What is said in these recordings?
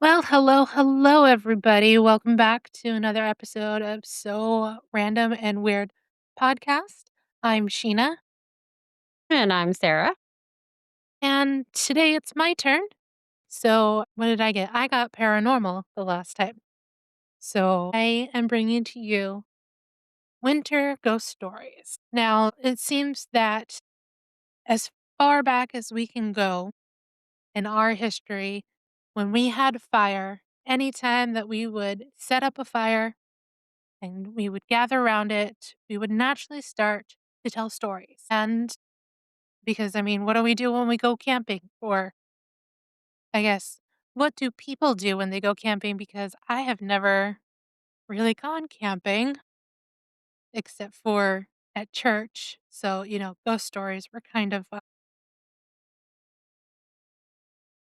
Well, hello, hello, everybody. Welcome back to another episode of So Random and Weird podcast. I'm Sheena, And I'm Sarah. and today it's my turn. So, what did I get? I got paranormal the last time. So, I am bringing to you winter ghost stories. Now, it seems that as far back as we can go in our history, when we had fire, anytime that we would set up a fire, and we would gather around it. We would naturally start to tell stories. And because, I mean, what do we do when we go camping? Or, I guess, what do people do when they go camping? Because I have never really gone camping except for at church. So, ghost stories were kind of,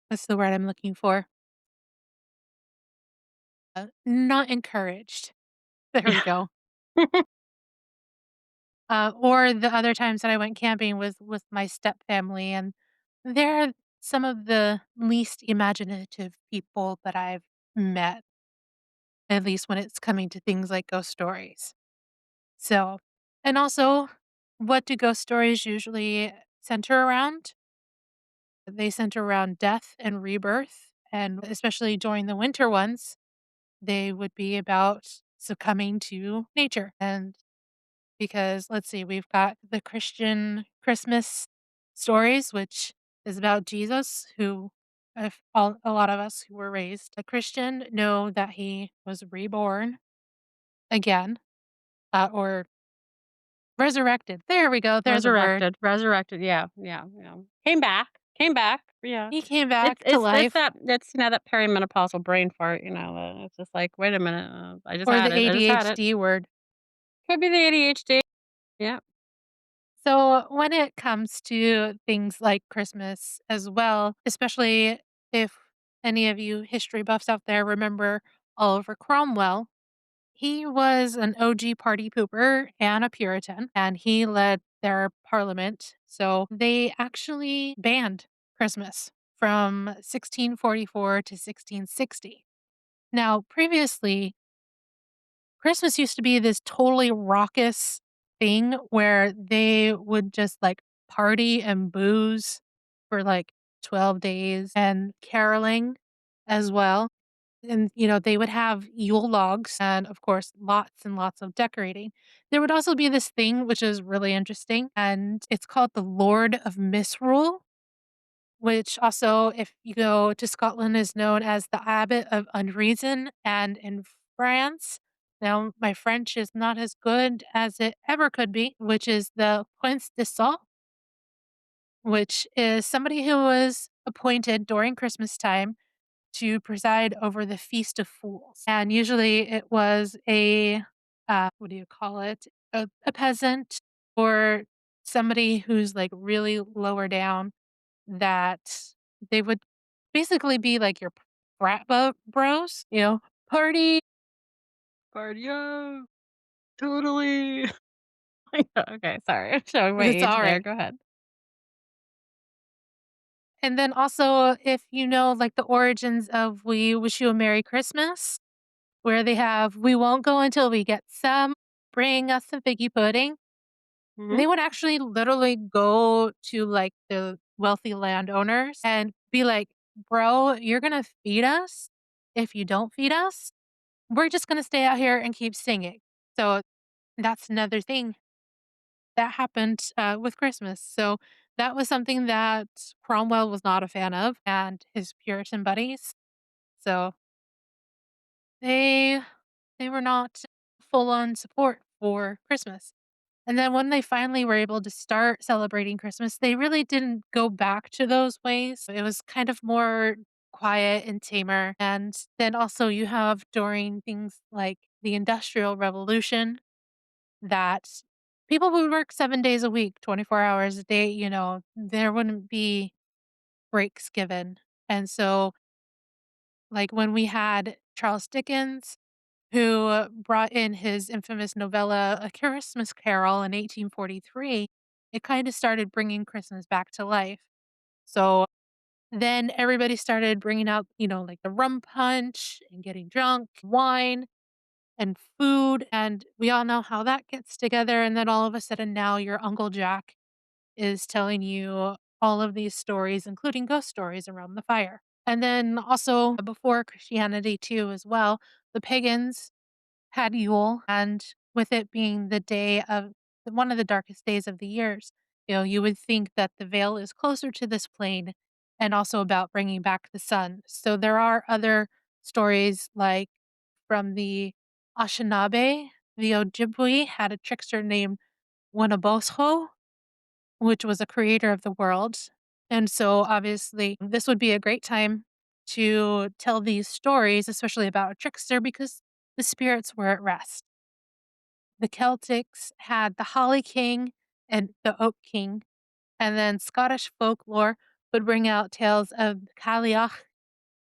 what's the word I'm looking for? Not encouraged. There we Yeah. go. Or the other times that I went camping was with my step family, and they're some of the least imaginative people that I've met, at least when it's coming to things like ghost stories. So, and also, what do ghost stories usually center around? They center around death and rebirth, and especially during the winter ones, they would be about succumbing to nature and because let's see, we've got the Christian Christmas stories, which is about Jesus, who if a lot of us who were raised a Christian know that he was reborn again, or resurrected. There we go. There's a word. Resurrected, yeah, yeah, yeah. Came back, yeah. He came It's back to it's it's life, that it's, that perimenopausal brain fart, it's just like, "Wait a minute, or the I just had it." ADHD word. Could be the ADHD. Yeah. So when it comes to things like Christmas as well, especially if any of you history buffs out there remember Oliver Cromwell. He was an OG party pooper and a Puritan, and he led their parliament. So they actually banned Christmas from 1644 to 1660. Now, previously, Christmas used to be this totally raucous thing where they would just like party and booze for like 12 days and caroling as well. And, they would have Yule logs and, of course, lots and lots of decorating. There would also be this thing which is really interesting, and it's called the Lord of Misrule, which also, if you go to Scotland, is known as the Abbot of Unreason. And in France, now my French is not as good as it ever could be, which is the Prince de Salt, which is somebody who was appointed during Christmas time to preside over the Feast of Fools. And usually it was what do you call it? A peasant or somebody who's like really lower down that they would basically be like your bros, party. Cardio, totally. Okay, sorry, I'm showing my It's age all there, right. go ahead. And then also, if you know like the origins of We Wish You a Merry Christmas, where they have, we won't go until we get some, bring us some figgy pudding. Mhm. They would actually literally go to, like, the wealthy landowners and be like, "Bro, you're gonna feed us? If you don't feed us, we're just gonna stay out here and keep singing." So, that's another thing that happened, with Christmas. So, that was something that Cromwell was not a fan of and his Puritan buddies. So, they they were not full on support for Christmas. And then when they finally were able to start celebrating Christmas, they really didn't go back to those ways. It was kind of more quiet and tamer. And then also you have during things like the Industrial Revolution that people would work 7 days a week, 24 hours a day, there wouldn't be breaks given. And so, like when we had Charles Dickens, who brought in his infamous novella A Christmas Carol in 1843, it kind of started bringing Christmas back to life. So, Then everybody started bringing out, like the rum punch and getting drunk, wine and food. And we all know how that gets together. And then all of a sudden, now your Uncle Jack is telling you all of these stories, including ghost stories around the fire. And then also before Christianity, too, as well, the pagans had Yule, and with it being the day of one of the darkest days of the years, you would think that the veil is closer to this plane and also about bringing back the sun. So there are other stories like from the Anishinaabe, the Ojibwe had a trickster named Winnebago, which was a creator of the world. And so obviously this would be a great time to tell these stories, especially about a trickster, because the spirits were at rest. The Celtics had the Holly King and the Oak King, and then Scottish folklore would bring out tales of Cailleach,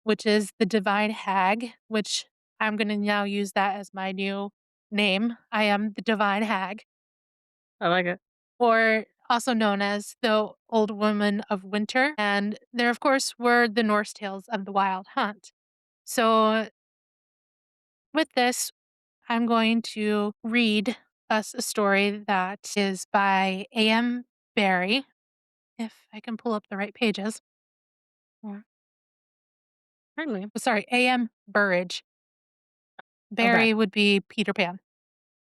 which is the divine hag, which I'm going to now use that as my new name. I am the divine hag, I like it. or also known as the Old Woman of Winter. And there, of course, were the Norse tales of the Wild Hunt. So, with this, I'm going to read us a story that is by A.M. Barrie, if I can pull up the right pages. Yeah, certainly. Sorry, A.M. Burridge. Okay. Barrie would be Peter Pan.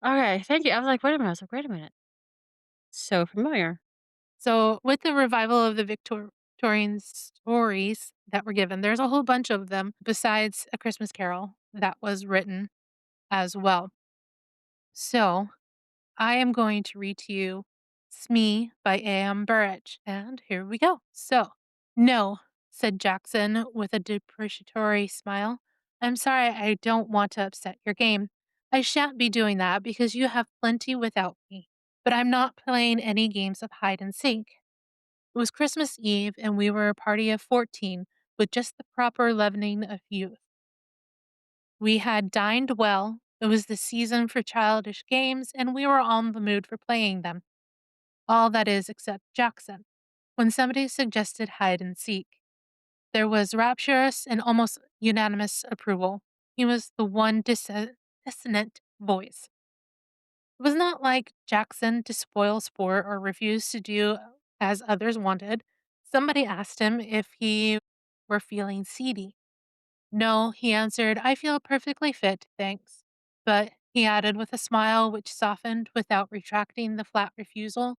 Okay, thank you. I was like, "Wait a minute." I was like, "Wait a minute." So familiar. So, with the revival of the Victorian stories that were given, there's a whole bunch of them besides A Christmas Carol that was written as well. So, I am going to read to you Smee by A.M. Burridge. And here we go. So, no, said Jackson with a depreciatory smile. I'm sorry, I don't want to upset your game. I shan't be doing that because you have plenty without me. But I'm not playing any games of hide and seek. It was Christmas Eve, and we were a party of 14 with just the proper leavening of youth. We had dined well. It was the season for childish games, and we were on the mood for playing them. All that is, except Jackson. When somebody suggested hide and seek, there was rapturous and almost unanimous approval. He was the one dissonant voice. It was not like Jackson to spoil sport or refuse to do as others wanted. Somebody asked him if he were feeling seedy. No, he answered, I feel perfectly fit, thanks. But, he added with a smile which softened without retracting the flat refusal,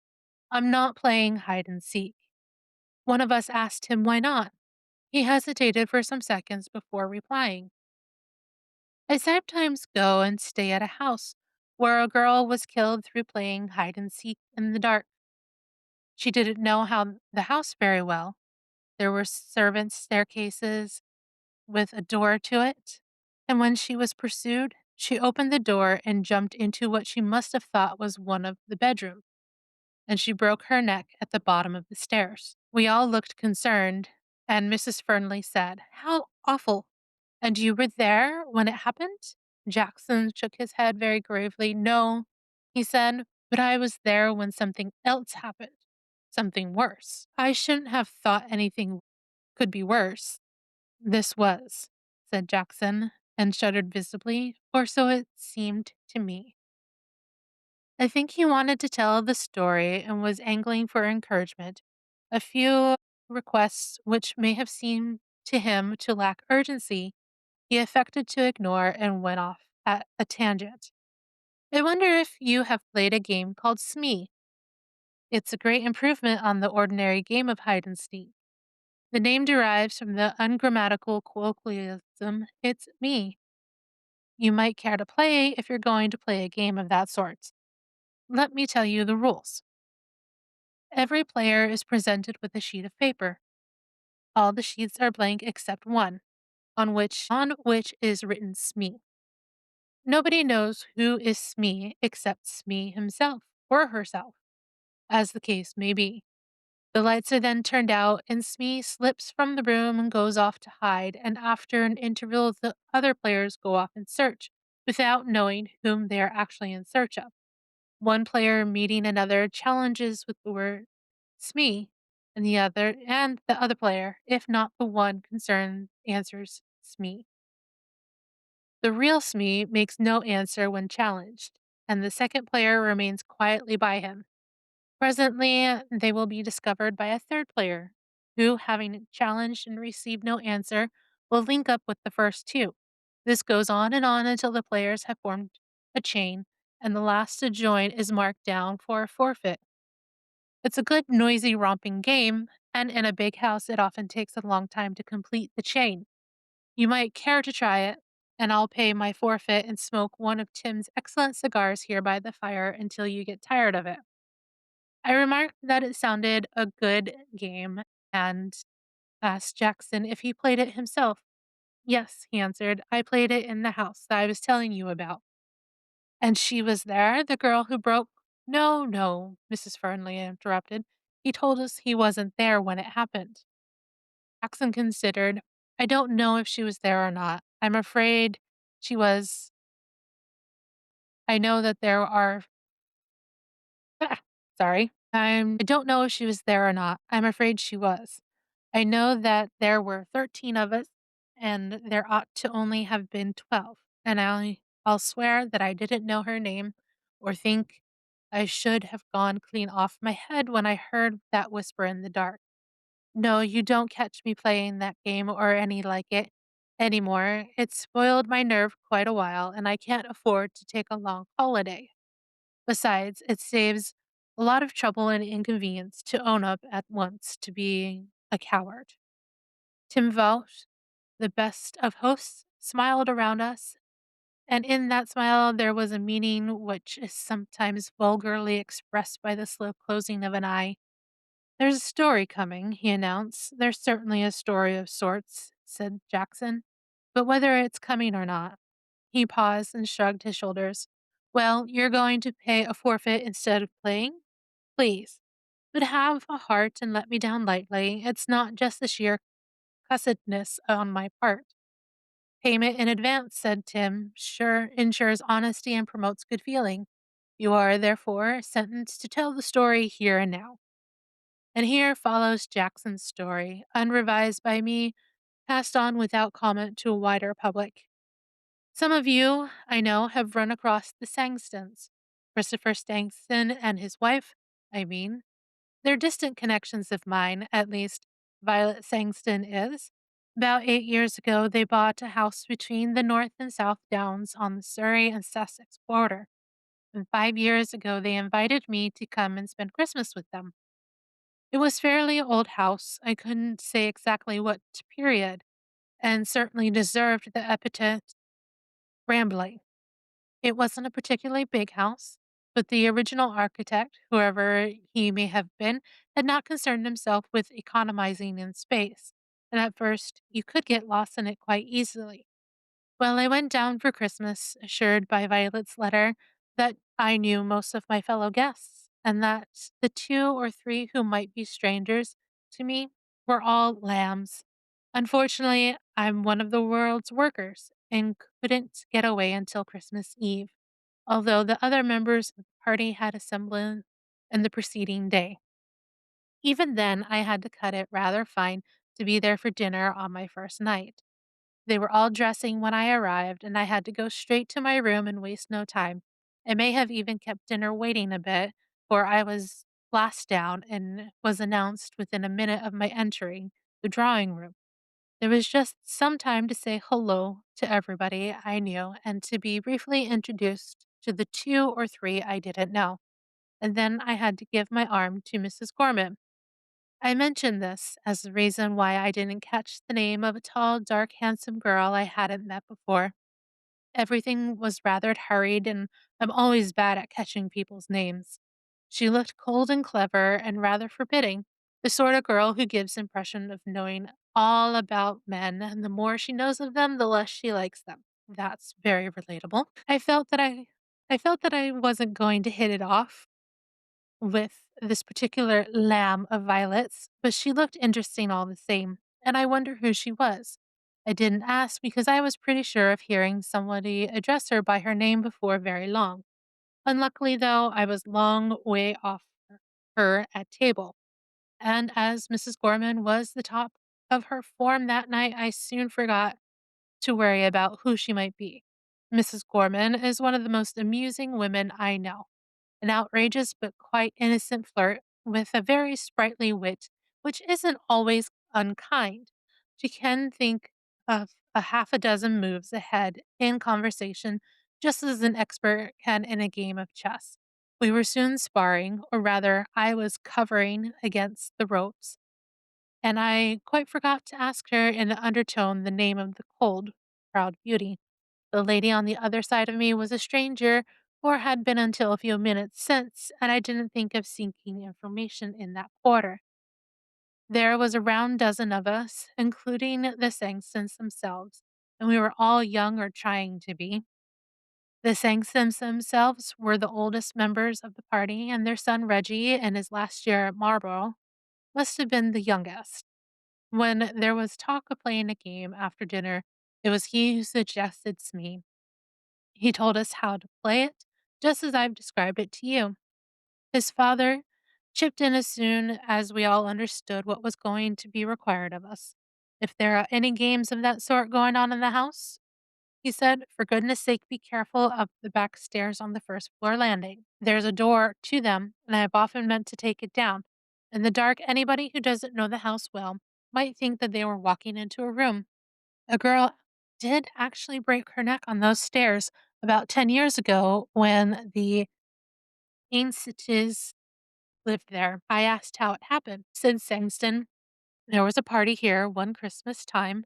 I'm not playing hide and seek. One of us asked him why not. He hesitated for some seconds before replying. I sometimes go and stay at a house where a girl was killed through playing hide and seek in the dark. She didn't know how the house very well. There were servants' staircases with a door to it, and when she was pursued, she opened the door and jumped into what she must have thought was one of the bedrooms, and she broke her neck at the bottom of the stairs. We all looked concerned, and Mrs. Fernley said, How awful! And you were there when it happened? Jackson shook his head very gravely. No, he said, but I was there when something else happened. Something worse. I shouldn't have thought anything could be worse. This was, said Jackson, and shuddered visibly, or so it seemed to me. I think he wanted to tell the story and was angling for encouragement. A few requests which may have seemed to him to lack urgency, he affected to ignore and went off at a tangent. I wonder if you have played a game called Smee. It's a great improvement on the ordinary game of hide and seek. The name derives from the ungrammatical colloquialism, it's me. You might care to play if you're going to play a game of that sort. Let me tell you the rules. Every player is presented with a sheet of paper. All the sheets are blank except one, on which is written Smee. Nobody knows who is Smee except Smee himself or herself, as the case may be. The lights are then turned out, and Smee slips from the room and goes off to hide, and after an interval, the other players go off in search, without knowing whom they are actually in search of. One player meeting another challenges with the word Smee. and the other player, if not the one concerned, answers Smee. The real Smee makes no answer when challenged, and the second player remains quietly by him. Presently, they will be discovered by a third player, who, having challenged and received no answer, will link up with the first two. This goes on until the players have formed a chain, and the last to join is marked down for a forfeit. It's a good, noisy, romping game, and in a big house, it often takes a long time to complete the chain. You might care to try it, and I'll pay my forfeit and smoke one of Tim's excellent cigars here by the fire until you get tired of it. I remarked that it sounded a good game and asked Jackson if he played it himself. Yes, he answered, I played it in the house that I was telling you about. And she was there, the girl who broke. No, no, Mrs. Fernley interrupted. He told us he wasn't there when it happened. Jackson considered. I don't know if she was there or not. I'm afraid she was. I know that there are. Sorry. I don't know if she was there or not. I'm afraid she was. I know that there were 13 of us, and there ought to only have been 12. And I'll swear that I didn't know her name or think I should have gone clean off my head when I heard that whisper in the dark. No, you don't catch me playing that game or any like it anymore. It's spoiled my nerve quite a while, and I can't afford to take a long holiday. Besides, it saves a lot of trouble and inconvenience to own up at once to being a coward. Tim Welsh, the best of hosts, smiled around us, and in that smile there was a meaning which is sometimes vulgarly expressed by the slow closing of an eye. There's a story coming, he announced. There's certainly a story of sorts, said Jackson. But whether it's coming or not, he paused and shrugged his shoulders. Well, you're going to pay a forfeit instead of playing? Please. But have a heart and let me down lightly. It's not just the sheer cussedness on my part. Payment in advance, said Tim, sure ensures honesty and promotes good feeling. You are, therefore, sentenced to tell the story here and now. And here follows Jackson's story, unrevised by me, passed on without comment to a wider public. Some of you, I know, have run across the Sangstons. Christopher Stangston and his wife, I mean. They're distant connections of mine, at least Violet Sangston is. About 8 years ago, they bought a house between the North and South Downs on the Surrey and Sussex border. And 5 years ago, they invited me to come and spend Christmas with them. It was fairly old house. I couldn't say exactly what period, and certainly deserved the epithet rambling. It wasn't a particularly big house, but the original architect, whoever he may have been, had not concerned himself with economizing in space, and at first you could get lost in it quite easily. Well, I went down for Christmas, assured by Violet's letter that I knew most of my fellow guests, and that the two or three who might be strangers to me were all lambs. Unfortunately, I'm one of the world's workers and couldn't get away until Christmas Eve, although the other members of the party had assembled in the preceding day. Even then, I had to cut it rather fine to be there for dinner on my first night. They were all dressing when I arrived, and I had to go straight to my room and waste no time. I may have even kept dinner waiting a bit, for I was glassed down and was announced within a minute of my entering the drawing room. There was just some time to say hello to everybody I knew and to be briefly introduced to the two or three I didn't know. And then I had to give my arm to Mrs. Gorman. I mention this as the reason why I didn't catch the name of a tall, dark, handsome girl I hadn't met before. Everything was rather hurried, and I'm always bad at catching people's names. She looked cold and clever and rather forbidding, the sort of girl who gives impression of knowing all about men, and the more she knows of them, the less she likes them. That's very relatable. I felt that I wasn't going to hit it off with this particular lamb of Violet's, but she looked interesting all the same, and I wonder who she was. I didn't ask because I was pretty sure of hearing somebody address her by her name before very long. Unluckily, though, I was long way off her at table, And as Mrs. Gorman was the top of her form that night, I soon forgot to worry about who she might be. Mrs. Gorman is one of the most amusing women I know, an outrageous but quite innocent flirt with a very sprightly wit, which isn't always unkind. She can think of a half a dozen moves ahead in conversation, just as an expert can in a game of chess. We were soon sparring, or rather, I was covering against the ropes, and I quite forgot to ask her in an undertone the name of the cold, proud beauty. The lady on the other side of me was a stranger, or had been until a few minutes since, and I didn't think of seeking information in that quarter. There was a round dozen of us, including the Sangstons themselves, and we were all young or trying to be. The Sangstons themselves were the oldest members of the party, and their son Reggie, in his last year at Marlborough, must have been the youngest. When there was talk of playing a game after dinner, it was he who suggested Smee. He told us how to play it, just as I've described it to you. His father chipped in as soon as we all understood what was going to be required of us. If there are any games of that sort going on in the house, he said, for goodness sake, be careful of the back stairs on the first floor landing. There's a door to them, and I have often meant to take it down. In the dark, anybody who doesn't know the house well might think that they were walking into a room. A girl did actually break her neck on those stairs about 10 years ago when the Ainsites lived there. I asked how it happened. Said Sangston, there was a party here one Christmas time,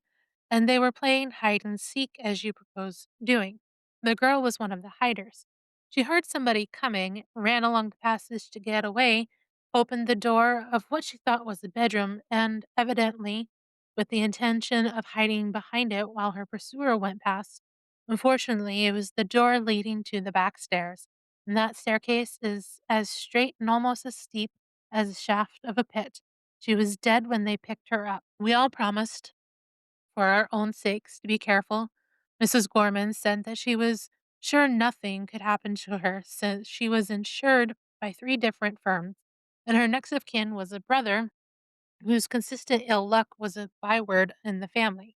and they were playing hide and seek as you propose doing. The girl was one of the hiders. She heard somebody coming, ran along the passage to get away, opened the door of what she thought was the bedroom, and evidently, with the intention of hiding behind it while her pursuer went past. Unfortunately, it was the door leading to the back stairs, and that staircase is as straight and almost as steep as the shaft of a pit. She was dead when they picked her up. We all promised, for our own sakes, to be careful. Mrs. Gorman said that she was sure nothing could happen to her since she was insured by three different firms, and her next of kin was a brother whose consistent ill luck was a byword in the family.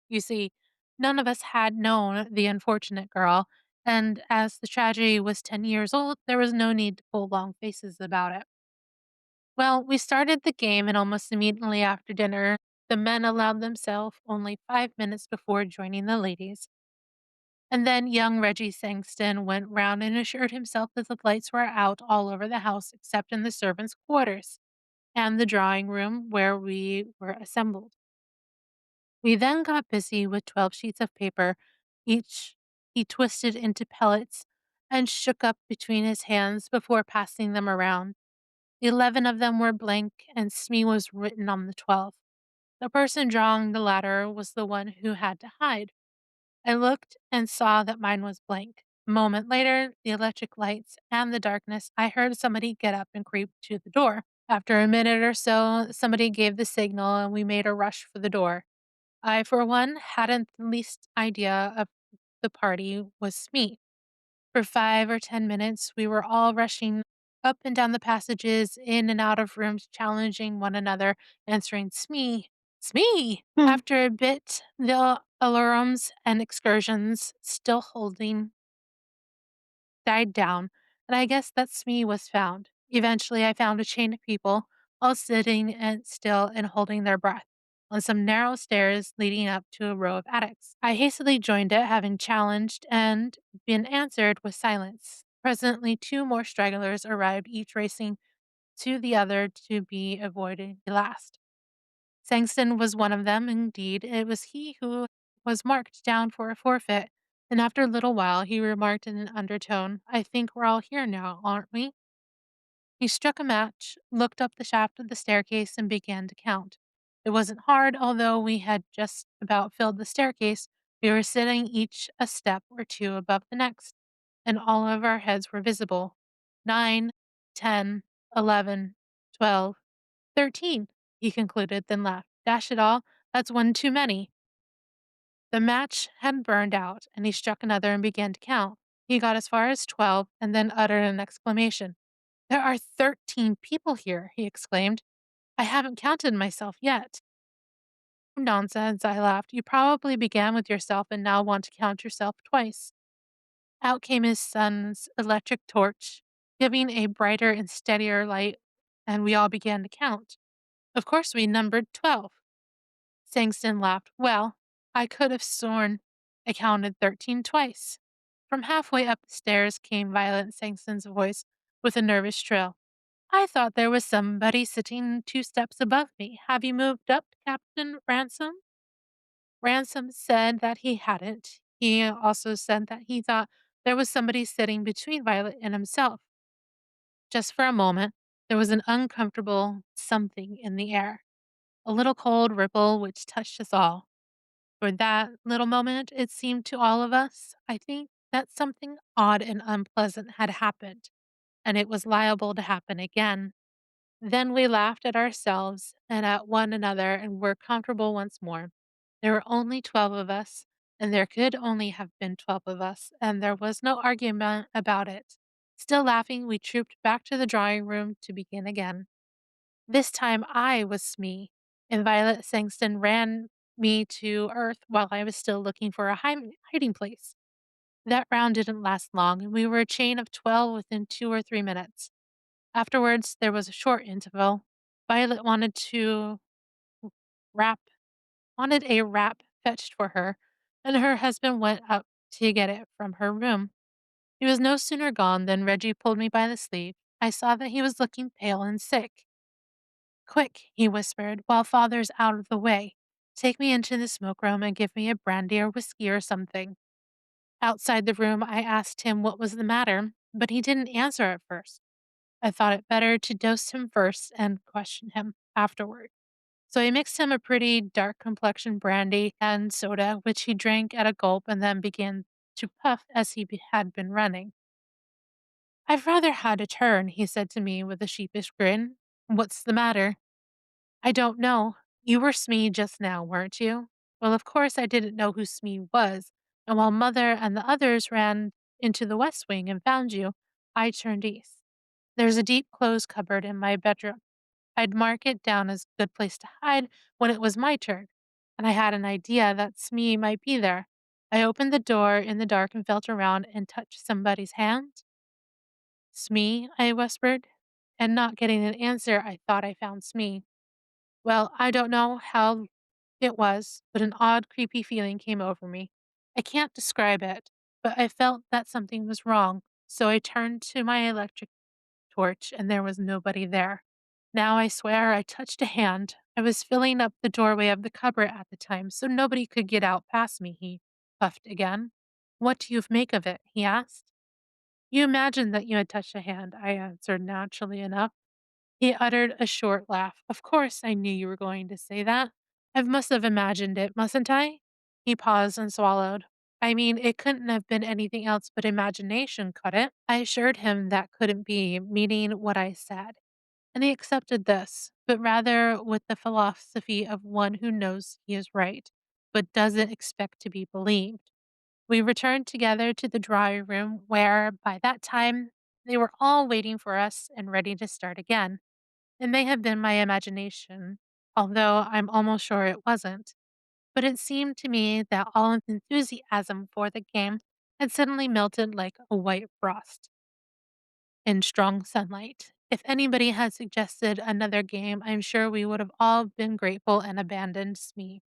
You see, none of us had known the unfortunate girl, and as the tragedy was 10 years old, there was no need to pull long faces about it. Well, we started the game, and almost immediately after dinner, the men allowed themselves only 5 minutes before joining the ladies. And then young Reggie Sangston went round and assured himself that the lights were out all over the house except in the servants' quarters and the drawing room where we were assembled. We then got busy with 12 sheets of paper, each he twisted into pellets and shook up between his hands before passing them around. 11 of them were blank, and Smee was written on the 12th. The person drawing the latter was the one who had to hide. I looked and saw that mine was blank. A moment later, the electric lights and the darkness, I heard somebody get up and creep to the door. After a minute or so, somebody gave the signal and we made a rush for the door. I, for one, hadn't the least idea of the party was Smee. For 5 or 10 minutes, we were all rushing up and down the passages, in and out of rooms, challenging one another, answering "Smee, Smee." Hmm. After a bit, the alarums and excursions, still holding, died down, and I guess that Smee was found. Eventually, I found a chain of people, all sitting and still and holding their breath, on some narrow stairs leading up to a row of attics. I hastily joined it, having challenged and been answered with silence. Presently, two more stragglers arrived, each racing to the other to be avoided the last. Sangston was one of them, indeed. It was he who was marked down for a forfeit, and after a little while he remarked in an undertone, I think we're all here now, aren't we? He struck a match, looked up the shaft of the staircase, and began to count. It wasn't hard, although we had just about filled the staircase. We were sitting each a step or two above the next, and all of our heads were visible. 9, 10, 11, 12, 13, he concluded, then laughed. Dash it all, that's one too many. The match had burned out, and he struck another and began to count. He got as far as 12 and then uttered an exclamation. There are 13 people here, he exclaimed. I haven't counted myself yet. Nonsense, I laughed. You probably began with yourself and now want to count yourself twice. Out came his son's electric torch, giving a brighter and steadier light, and we all began to count. Of course, we numbered 12. Sangston laughed. Well, I could have sworn I counted 13 twice. From halfway up the stairs came Violet Sangston's voice with a nervous trill. I thought there was somebody sitting 2 steps above me. Have you moved up, Captain Ransom? Ransom said that he hadn't. He also said that he thought there was somebody sitting between Violet and himself. Just for a moment, there was an uncomfortable something in the air, a little cold ripple which touched us all. For that little moment, it seemed to all of us, I think, that something odd and unpleasant had happened, and it was liable to happen again. Then we laughed at ourselves and at one another and were comfortable once more. There were only 12 of us, and there could only have been 12 of us, and there was no argument about it. Still laughing, we trooped back to the drawing room to begin again. This time I was Smee, and Violet Sangston ran me to earth while I was still looking for a hiding place. That round didn't last long, and we were a chain of 12 within 2 or 3 minutes. Afterwards, there was a short interval. Violet wrap wanted a wrap fetched for her, and her husband went up to get it from her room. He was no sooner gone than Reggie pulled me by the sleeve. I saw that he was looking pale and sick. Quick, he whispered, while father's out of the way. Take me into the smoke room and give me a brandy or whiskey or something. Outside the room, I asked him what was the matter, but he didn't answer at first. I thought it better to dose him first and question him afterward. So I mixed him a pretty dark complexion brandy and soda, which he drank at a gulp and then began to puff as had been running. I've rather had a turn, he said to me with a sheepish grin. What's the matter? I don't know. You were Smee just now, weren't you? Well, of course I didn't know who Smee was, and while Mother and the others ran into the West Wing and found you, I turned east. There's a deep clothes cupboard in my bedroom. I'd mark it down as a good place to hide when it was my turn, and I had an idea that Smee might be there. I opened the door in the dark and felt around and touched somebody's hand. Smee, I whispered, and not getting an answer, I thought I found Smee. Well, I don't know how it was, but an odd, creepy feeling came over me. I can't describe it, but I felt that something was wrong, so I turned to my electric torch and there was nobody there. Now I swear I touched a hand. I was filling up the doorway of the cupboard at the time, so nobody could get out past me, he puffed again. What do you make of it? He asked. You imagined that you had touched a hand, I answered naturally enough. He uttered a short laugh. Of course, I knew you were going to say that. I must have imagined it, mustn't I? He paused and swallowed. I mean, it couldn't have been anything else but imagination, could it? I assured him that couldn't be, meaning what I said. And he accepted this, but rather with the philosophy of one who knows he is right, but doesn't expect to be believed. We returned together to the drawing room, where, by that time, they were all waiting for us and ready to start again. It may have been my imagination, although I'm almost sure it wasn't, but it seemed to me that all enthusiasm for the game had suddenly melted like a white frost in strong sunlight. If anybody had suggested another game, I'm sure we would have all been grateful and abandoned Smee.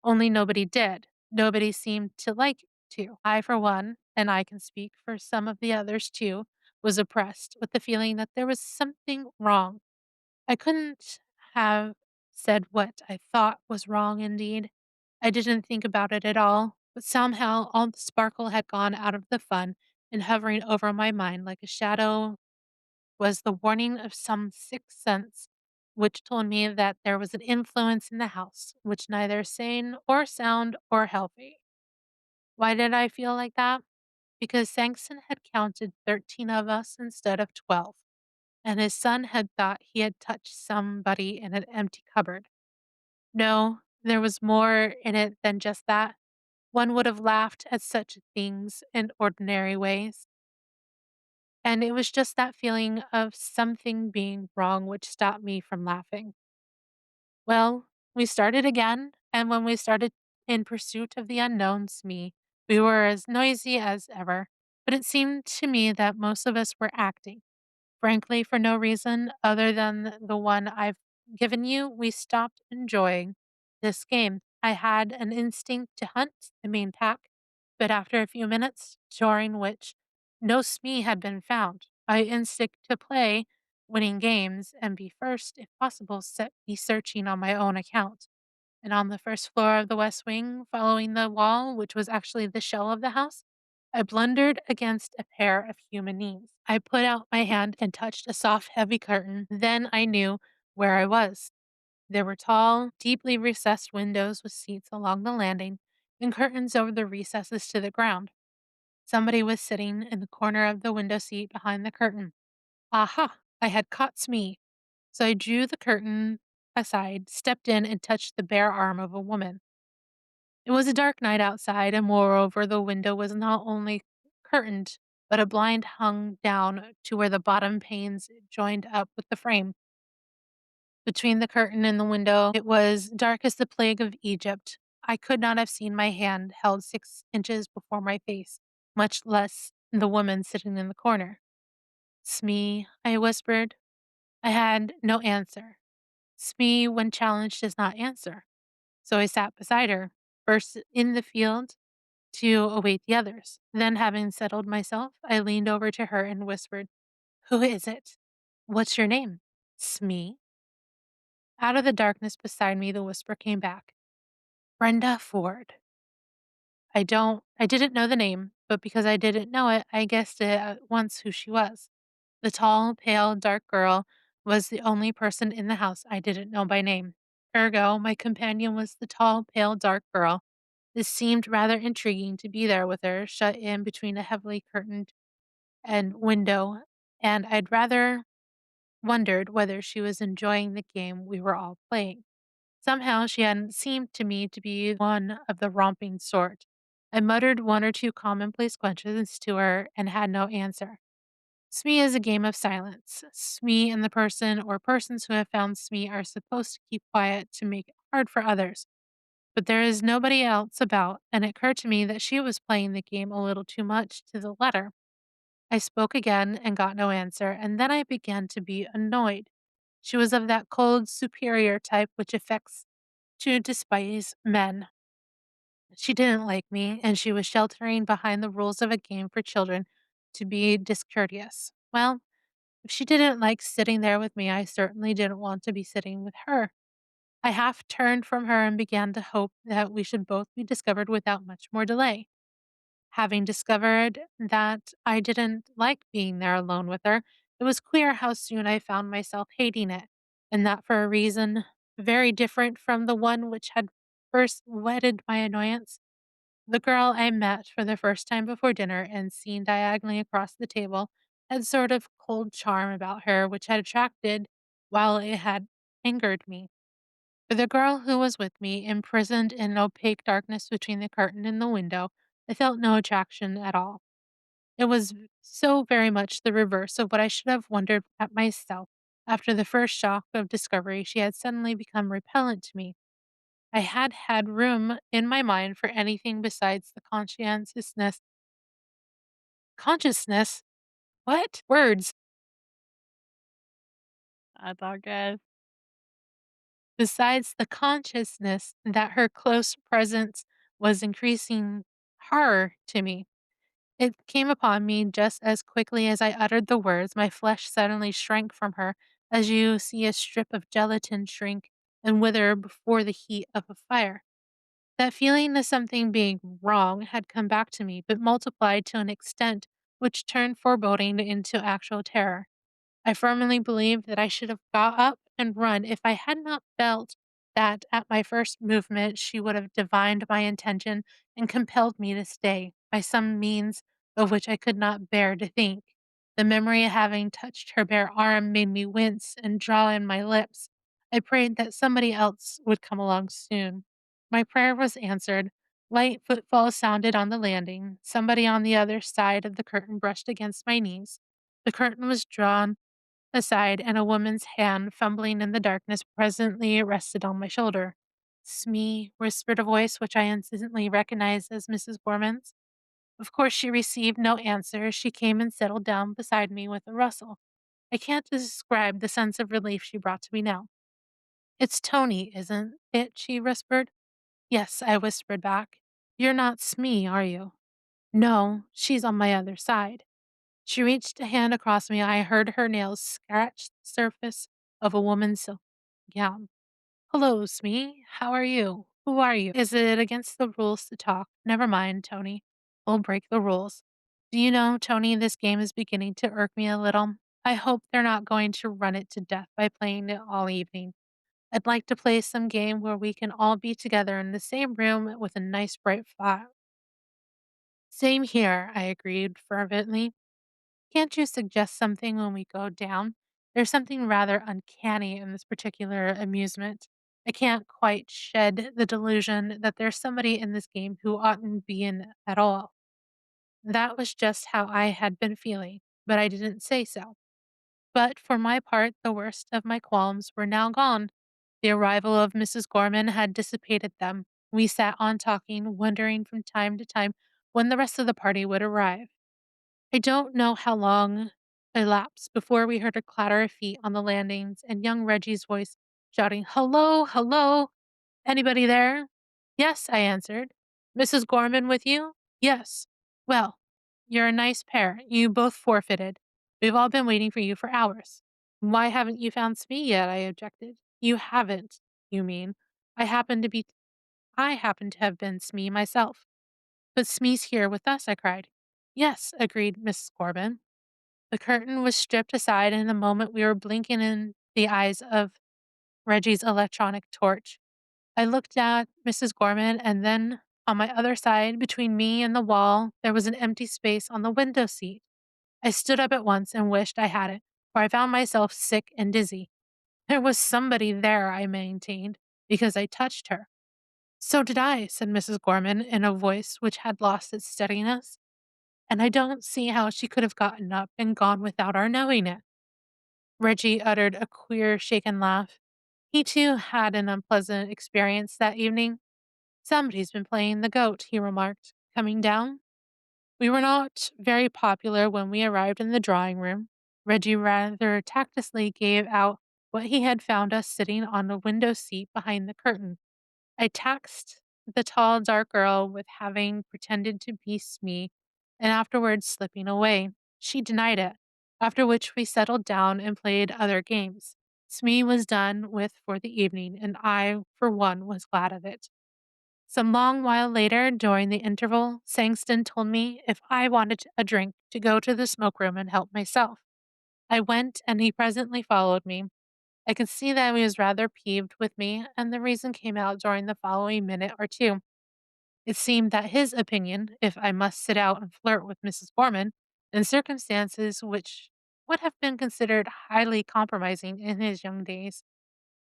Only nobody did. Nobody seemed to like to. I, for one, and I can speak for some of the others too, was oppressed with the feeling that there was something wrong. I couldn't have said what I thought was wrong indeed. I didn't think about it at all, but somehow all the sparkle had gone out of the fun, and hovering over my mind like a shadow was the warning of some sixth sense which told me that there was an influence in the house which neither sane or sound or healthy. Why did I feel like that? Because Sankson had counted 13 of us instead of 12, and his son had thought he had touched somebody in an empty cupboard. No, there was more in it than just that. One would have laughed at such things in ordinary ways. And it was just that feeling of something being wrong which stopped me from laughing. Well, we started again, and when we started in pursuit of the unknowns me, we were as noisy as ever. But it seemed to me that most of us were acting. Frankly, for no reason other than the one I've given you, we stopped enjoying this game. I had an instinct to hunt the main pack, but after a few minutes, during which no Smee had been found, my instinct to play winning games and be first, if possible, set me searching on my own account. And on the first floor of the West Wing, following the wall, which was actually the shell of the house, I blundered against a pair of human knees. I put out my hand and touched a soft, heavy curtain. Then I knew where I was. There were tall, deeply recessed windows with seats along the landing and curtains over the recesses to the ground. Somebody was sitting in the corner of the window seat behind the curtain. Aha! I had caught Smee. So I drew the curtain aside, stepped in, and touched the bare arm of a woman. It was a dark night outside, and moreover, the window was not only curtained, but a blind hung down to where the bottom panes joined up with the frame. Between the curtain and the window, it was dark as the plague of Egypt. I could not have seen my hand held 6 inches before my face, much less the woman sitting in the corner. Smee, I whispered. I had no answer. Smee, when challenged, does not answer. So I sat beside her, first in the field to await the others. Then, having settled myself, I leaned over to her and whispered, "Who is it? What's your name?" "Smee." Out of the darkness beside me, the whisper came back, "Brenda Ford." I didn't know the name, but because I didn't know it, I guessed it at once who she was. The tall, pale, dark girl was the only person in the house I didn't know by name. Ergo, my companion was the tall, pale, dark girl. This seemed rather intriguing to be there with her, shut in between a heavily curtained and window, and I'd rather wondered whether she was enjoying the game we were all playing. Somehow she hadn't seemed to me to be one of the romping sort. I muttered one or two commonplace questions to her and had no answer. Smee is a game of silence. Smee and the person or persons who have found Smee are supposed to keep quiet to make it hard for others. But there is nobody else about, and it occurred to me that she was playing the game a little too much to the letter. I spoke again and got no answer, and then I began to be annoyed. She was of that cold, superior type which affects to despise men. She didn't like me, and she was sheltering behind the rules of a game for children to be discourteous. Well, if she didn't like sitting there with me, I certainly didn't want to be sitting with her. I half turned from her and began to hope that we should both be discovered without much more delay. Having discovered that I didn't like being there alone with her, it was queer how soon I found myself hating it, and that for a reason very different from the one which had first whetted my annoyance. The girl I met for the first time before dinner and seen diagonally across the table had sort of cold charm about her which had attracted while it had angered me. For the girl who was with me, imprisoned in opaque darkness between the curtain and the window, I felt no attraction at all. It was so very much the reverse of what I should have wondered at myself. After the first shock of discovery, she had suddenly become repellent to me. I had had room in my mind for anything besides the consciousness? What? Words. That's all good. Besides the consciousness that her close presence was increasing horror to me. It came upon me just as quickly as I uttered the words. My flesh suddenly shrank from her, as you see a strip of gelatin shrink and wither before the heat of a fire. That feeling of something being wrong had come back to me, but multiplied to an extent which turned foreboding into actual terror. I firmly believe that I should have got up and run if I had not felt that at my first movement she would have divined my intention and compelled me to stay by some means of which I could not bear to think. The memory of having touched her bare arm made me wince and draw in my lips. I prayed that somebody else would come along soon. My prayer was answered. Light footfalls sounded on the landing. Somebody on the other side of the curtain brushed against my knees. The curtain was drawn aside, and a woman's hand, fumbling in the darkness, presently rested on my shoulder. Smee, whispered a voice which I instantly recognized as Mrs. Gorman's. Of course, she received no answer. She came and settled down beside me with a rustle. I can't describe the sense of relief she brought to me now. It's Tony, isn't it? She whispered. Yes, I whispered back. You're not Smee, are you? No, she's on my other side. She reached a hand across me. I heard her nails scratch the surface of a woman's silk gown. Hello, Smee. How are you? Who are you? Is it against the rules to talk? Never mind, Tony. We'll break the rules. Do you know, Tony, this game is beginning to irk me a little. I hope they're not going to run it to death by playing it all evening. I'd like to play some game where we can all be together in the same room with a nice bright fire. Same here, I agreed fervently. Can't you suggest something when we go down? There's something rather uncanny in this particular amusement. I can't quite shed the delusion that there's somebody in this game who oughtn't be in it at all. That was just how I had been feeling, but I didn't say so. But for my part, the worst of my qualms were now gone. The arrival of Mrs. Gorman had dissipated them. We sat on talking, wondering from time to time when the rest of the party would arrive. I don't know how long elapsed before we heard a clatter of feet on the landings and young Reggie's voice shouting, Hello, hello, anybody there? Yes, I answered. Mrs. Gorman with you? Yes. Well, you're a nice pair. You both forfeited. We've all been waiting for you for hours. Why haven't you found Smee yet? I objected. You haven't, you mean. I happen to be I happen to have been Smee myself. But Smee's here with us, I cried. Yes, agreed Mrs. Gorman. The curtain was stripped aside, and in a moment we were blinking in the eyes of Reggie's electronic torch. I looked at Mrs. Gorman, and then on my other side, between me and the wall, there was an empty space on the window seat. I stood up at once and wished I had it, for I found myself sick and dizzy. There was somebody there, I maintained, because I touched her. So did I, said Mrs. Gorman in a voice which had lost its steadiness, and I don't see how she could have gotten up and gone without our knowing it. Reggie uttered a queer, shaken laugh. He too had an unpleasant experience that evening. Somebody's been playing the goat, he remarked. Coming down? We were not very popular when we arrived in the drawing room. Reggie rather tactlessly gave out what he had found us sitting on a window seat behind the curtain. I taxed the tall, dark girl with having pretended to be Smee and afterwards slipping away. She denied it, after which we settled down and played other games. Smee was done with for the evening, and I, for one, was glad of it. Some long while later, during the interval, Sangston told me if I wanted a drink to go to the smoke room and help myself. I went, and he presently followed me. I could see that he was rather peeved with me, and the reason came out during the following minute or two. It seemed that his opinion, if I must sit out and flirt with Mrs. Gorman, in circumstances which would have been considered highly compromising in his young days,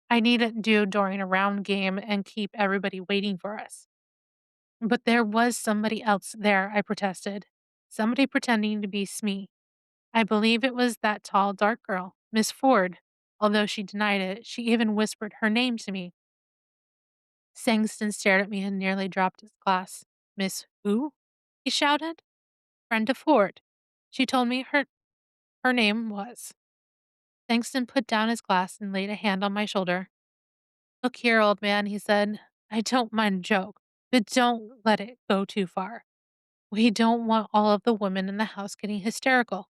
I needn't do during a round game and keep everybody waiting for us. But there was somebody else there, I protested. Somebody pretending to be Smee. I believe it was that tall, dark girl, Miss Ford. Although she denied it, she even whispered her name to me. Sangston stared at me and nearly dropped his glass. Miss who? He shouted. Brenda Ford. She told me her name was. Sangston put down his glass and laid a hand on my shoulder. Look here, old man, he said. I don't mind a joke, but don't let it go too far. We don't want all of the women in the house getting hysterical.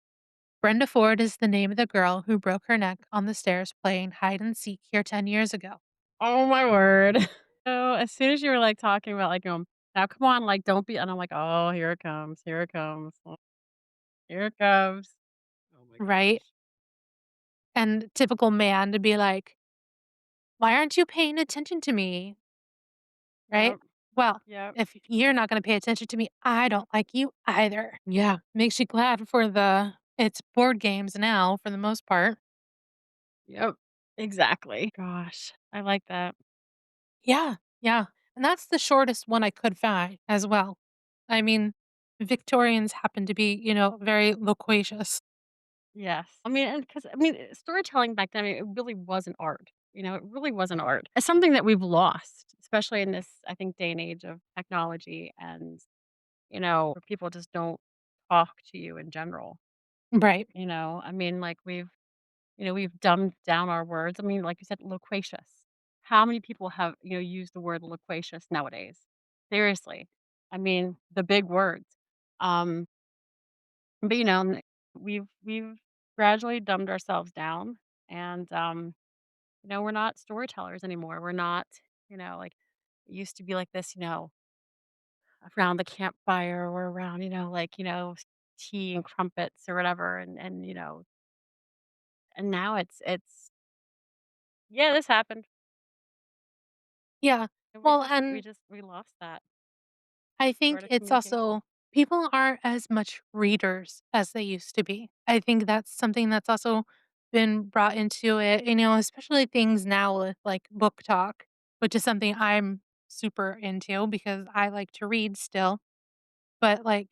Brenda Ford is the name of the girl who broke her neck on the stairs playing hide and seek here 10 years ago. Oh my word. So, as soon as you were, like, talking about, like, "Now come on, like, don't be," and I'm like, "Oh, here it comes, here it comes, oh, here it comes." Oh my Right? gosh. And typical man to be like, why aren't you paying attention to me? Right? Yep, Well, yep, if you're not going to pay attention to me, I don't like you either. Yeah. Makes you glad for it's board games now for the most part. yep, exactly. Gosh, I like that. Yeah. Yeah. And that's the shortest one I could find as well. I mean, Victorians happen to be, very loquacious. Yes. I mean, and because I mean, storytelling back then, I mean, it really was an art. It really was an art. It's something that we've lost, especially in this, I think, day and age of technology and, where people just don't talk to you in general. Right. I mean, like we've dumbed down our words. I mean, like you said, loquacious. How many people have, used the word loquacious nowadays? Seriously. I mean, the big words. Um, but we've gradually dumbed ourselves down and we're not storytellers anymore. We're not, like it used to be like this, around the campfire or around, like, tea and crumpets or whatever. And now it's yeah, this happened. Yeah. And we Well, just we and just we lost that I think art of it's communication. also people aren't as much readers as they used to be. I think that's something that's also been brought into it, especially things now with like book talk, which is something I'm super into because I like to read still. But, like,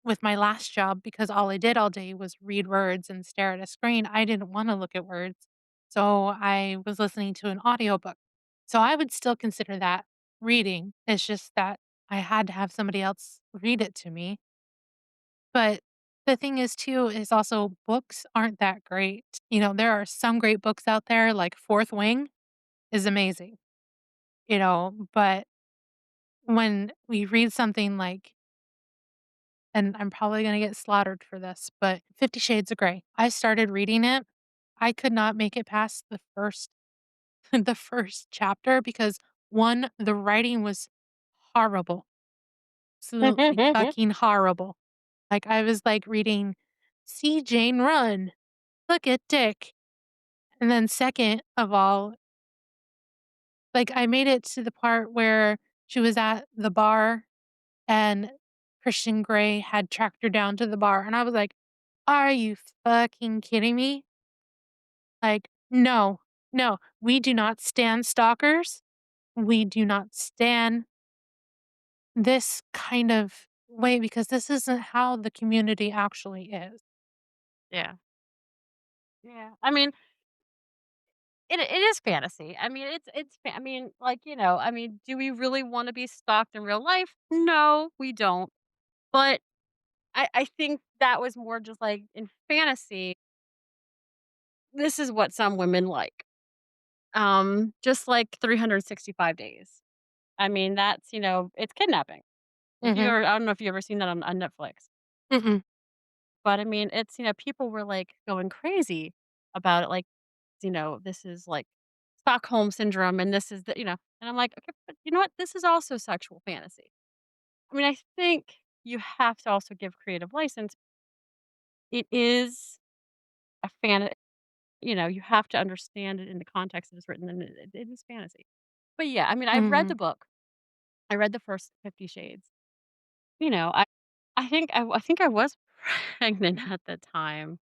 with my last job, because all I did all day was read words and stare at a screen, I didn't wanna look at words, so I was listening to an audiobook. So I would still consider that reading, it's just that I had to have somebody else read it to me. But the thing is too, is also books aren't that great. There are some great books out there, like Fourth Wing is amazing, but when we read something like and I'm probably gonna get slaughtered for this, but 50 Shades of Grey. I started reading it. I could not make it past the first the first chapter because 1, the writing was horrible. Absolutely fucking horrible. Like, I was, like, reading, "See Jane run. Look at Dick." And then second of all, like, I made it to the part where she was at the bar and Christian Grey had tracked her down to the bar, and I was like, "Are you fucking kidding me? Like, no, no, we do not stand stalkers. We do not stand this kind of way because this isn't how the community actually is." Yeah. Yeah. I mean, it is fantasy. I mean, I mean, like, I mean, do we really wanna be stalked in real life? No, we don't. But I think that was more just like in fantasy, this is what some women like. Just like 365 days. I mean, that's, it's kidnapping. If you Mhm. ever I don't know if you ever seen that on Netflix. Mm-mm. But I mean, it's, people were like going crazy about it. Like, this is like Stockholm syndrome and this is and I'm like, okay, but you know what? This is also sexual fantasy. I mean, I think you have to also give creative license. It is a you have to understand it in the context that it's written and it is fantasy. But yeah, I mean, I've read the Mhm. book. I read the first 50 Shades. I think I was pregnant at the time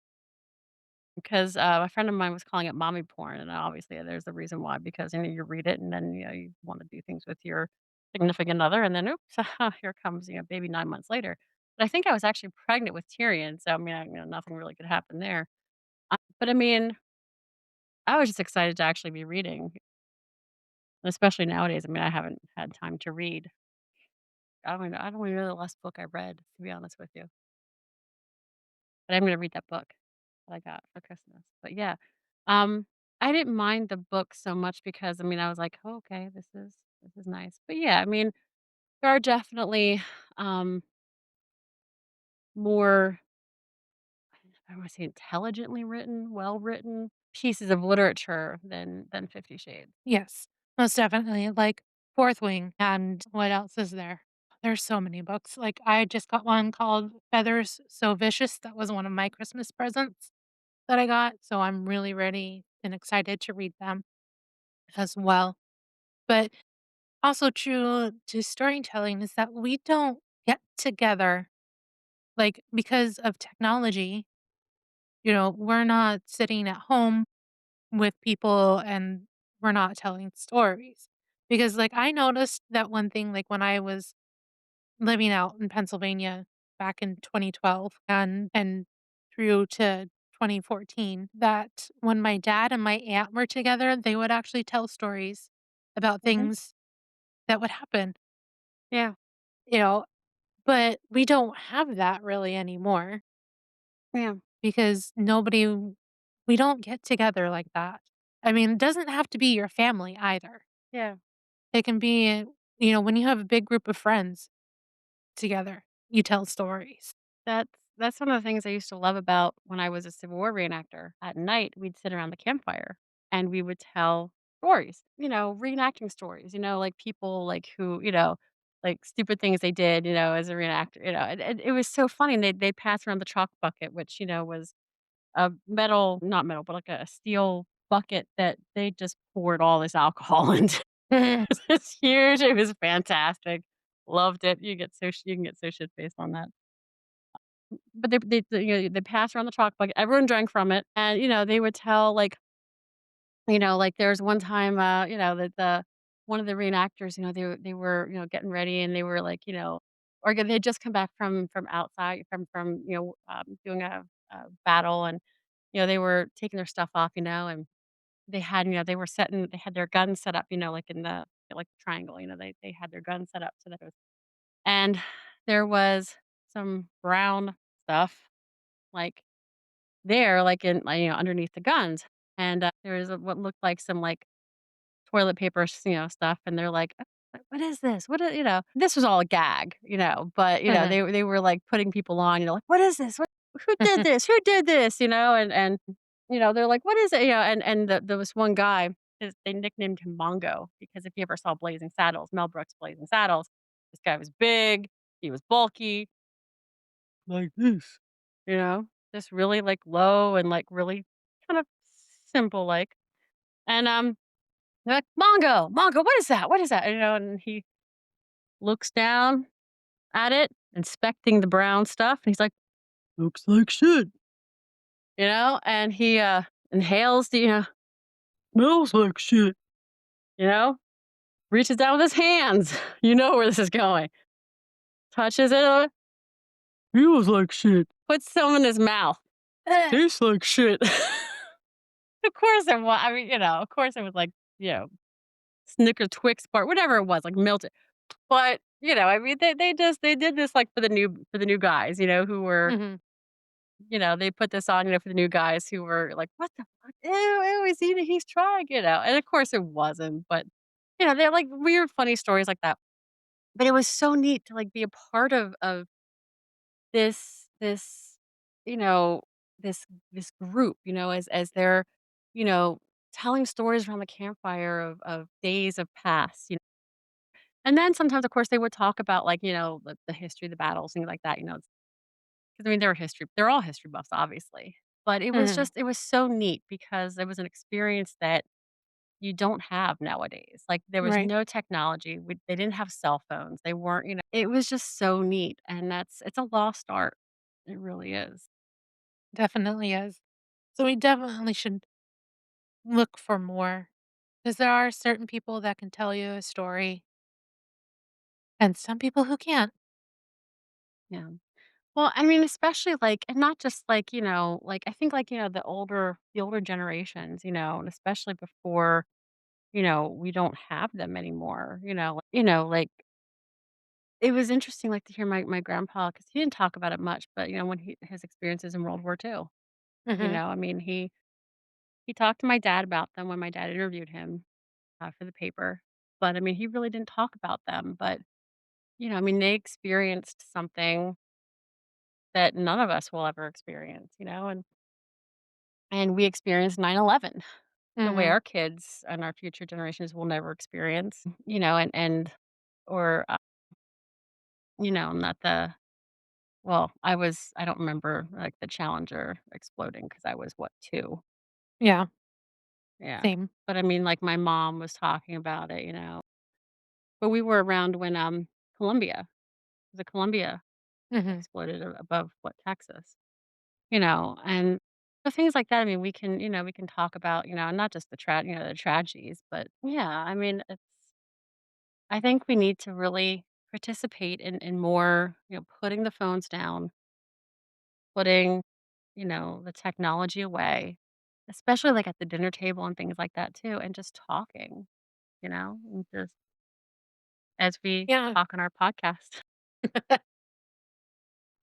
because, a friend of mine was calling it mommy porn, and obviously there's a reason why because, you read it and then, you wanna do things with your significant other, and then, oops, here comes, baby 9 months later. But I think I was actually pregnant with Tyrion, so, I mean, nothing really could happen there. But I mean, I was just excited to actually be reading, especially nowadays. I mean, I haven't had time to read. I don't even know the last book I read, to be honest with you, but I'm gonna read that book that I got for Christmas. But yeah, um, I didn't mind the book so much because, I mean, I was like, "Oh, okay, this is nice." But yeah, I mean, there are definitely, um, more, I don't wanna say intelligently written, well-written pieces of literature than 50 Shades. Yes, most definitely, like, Fourth Wing, and what else is there? There's so many books, like, I just got one called Feathers So Vicious, that was one of my Christmas presents that I got, so I'm really ready and excited to read them as well. But also true to storytelling is that we don't get together, like, because of technology, we're not sitting at home with people and we're not telling stories. Because, like, I noticed that one thing, like, when I was living out in Pennsylvania back in 2012 and through to 2014 that when my dad and my aunt were together, they would actually tell stories about Mhm. things that would happen, Yeah. you know, but we don't have that really anymore Yeah. because we don't get together like that. I mean, it doesn't have to be your family either. Yeah. It can be, when you have a big group of friends together, you tell stories. That's one of the things I used to love about when I was a Civil War reenactor. At night, we'd sit around the campfire and we would tell stories, reenacting stories, like people like who, like stupid things they did, as a reenactor, and it was so funny. And they pass around the chalk bucket, which, was a metal, not metal, but like a steel bucket that they just poured all this alcohol into. Mhm. It's huge. It was fantastic. Loved it. You can get so shit faced on that. But they passed around the chalk bucket, everyone drank from it, and, they would tell, like, like, there was one time, that one of the reenactors, they were, getting ready, and they were, like, or they'd just come back from outside from, doing a battle, and, they were taking their stuff off, and they had their guns set up, like, in the, like, triangle, they had their guns set up so that it was and there was some brown stuff, like there, like, underneath the guns, and, there was what looked like some, like, toilet paper, stuff, and they're like, what is this? This was all a gag, but, Mhm. they were, like, putting people on, like, "What is this? Who did this? Who did this?" And, they're like, "What is it?" And there was one guy, they nicknamed him Mongo because if you ever saw Blazing Saddles, Mel Brooks' Blazing Saddles, this guy was big, he was bulky, like this, you know? Just really, like, low and, like, really kind of simple, like, and, they're like, "Mongo, Mongo, what is that? What is that?" And he looks down at it, inspecting the brown stuff, and he's like, "Looks like shit," and he, inhales "Smells like shit," you know? Reaches down with his hands. You know where this is going. Touches it, "Feels like shit." Puts some in his mouth. "Tastes like shit." Of course it was. I mean, of course it was like, you know, Snicker Twix bar, whatever it was, like melted. But, I mean, they did this like for the new guys, who were, Mhm. they put this on, for the new guys who were like, "What the fuck? Ew, ew, he's trying," And of course it wasn't, but they're like weird, funny stories like that. But it was so neat to like be a part of this, you know, this group, as they're, you know, telling stories around the campfire of days of past, And then sometimes, of course, they would talk about like, the history of the battles, things like that, 'cause, I mean, they're all history buffs, obviously. But Mhm. it was so neat because it was an experience that you don't have nowadays. Like, there was Right. no technology. They didn't have cell phones. They weren't, it was just so neat. And it's a lost art. It really is. Definitely is. So we definitely should look for more because there are certain people that can tell you a story and some people who can't. Yeah. Well, I mean, especially like and not just like, like I think like, the older generations, and especially before, we don't have them anymore, like it was interesting like to hear my grandpa because he didn't talk about it much, but when his experiences in World War II, Mhm. I mean, he talked to my dad about them when my dad interviewed him for the paper. But I mean, he really didn't talk about them. But, I mean, they experienced something that none of us will ever experience, and we experienced 9/11 the way Mhm. our kids and our future generations will never experience, and or, not the well, I don't remember, like, the Challenger exploding because I was, what, 2? Yeah, Yeah. same. But, I mean, like, my mom was talking about it, but we were around when, the Columbia Mhm. exploded above, what, Texas. And the things like that, I mean, we can talk about, not just the tragedies, but yeah, I mean, I think we need to really participate in more, putting the phones down, putting the technology away, especially, like, at the dinner table and things like that too, and just talking, and just as we Yeah. talk on our podcast.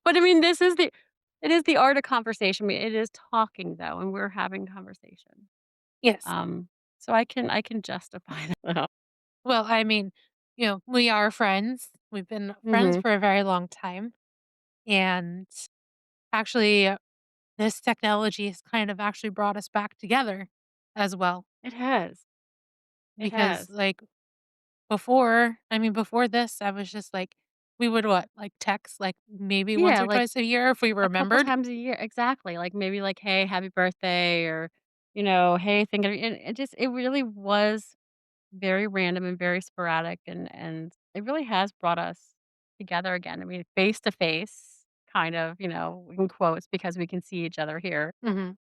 But, I mean, it is the art of conversation. I mean, it is talking, though, and we're having conversation. Yes. Um, so I can justify that. Well, I mean, we are friends. We've been friends Mhm. for a very long time. And actually, this technology has kind of actually brought us back together as well. It has. It Because, has. like, before this, I was just like, we would what? Like, text, like, maybe once Yeah, or like, twice a year if we a couple remembered. times a year. Exactly. Like, maybe like, "Hey, happy birthday," or, "Hey, thinking of," and it really was very random and very sporadic, and it really has brought us together again. I mean, face to face, kind of, in quotes, because we can see each other here, Mhm.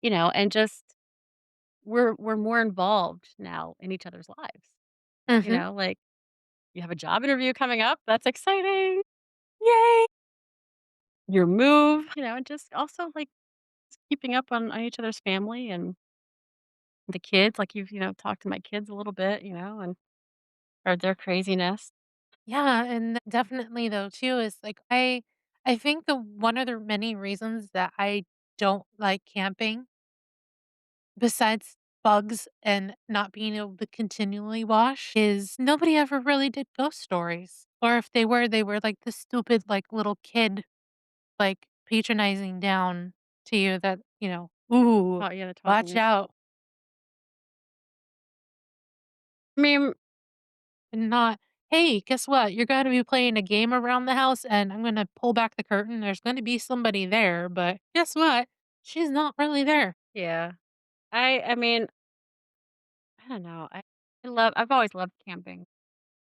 and just we're more involved now in each other's lives. Mhm. Like, you have a job interview coming up, that's exciting. Yay! Your move, and just also, like, keeping up on each other's family and the kids, like, you've, talked to my kids a little bit, and heard their craziness. Yeah, and definitely though too is like I think the one of the many reasons that I don't like camping, besides bugs and not being able to continually wash, is nobody ever really did ghost stories. Or if they were like the stupid like little kid like patronizing down to you that, "Ooh, Oh, yeah, the watch talking. out." I mean, And not, "Hey, guess what? You're gonna be playing a game around the house, and I'm gonna pull back the curtain. There's gonna be somebody there, but guess what? She's not really there." yeah. I mean, I don't know. I've always loved camping.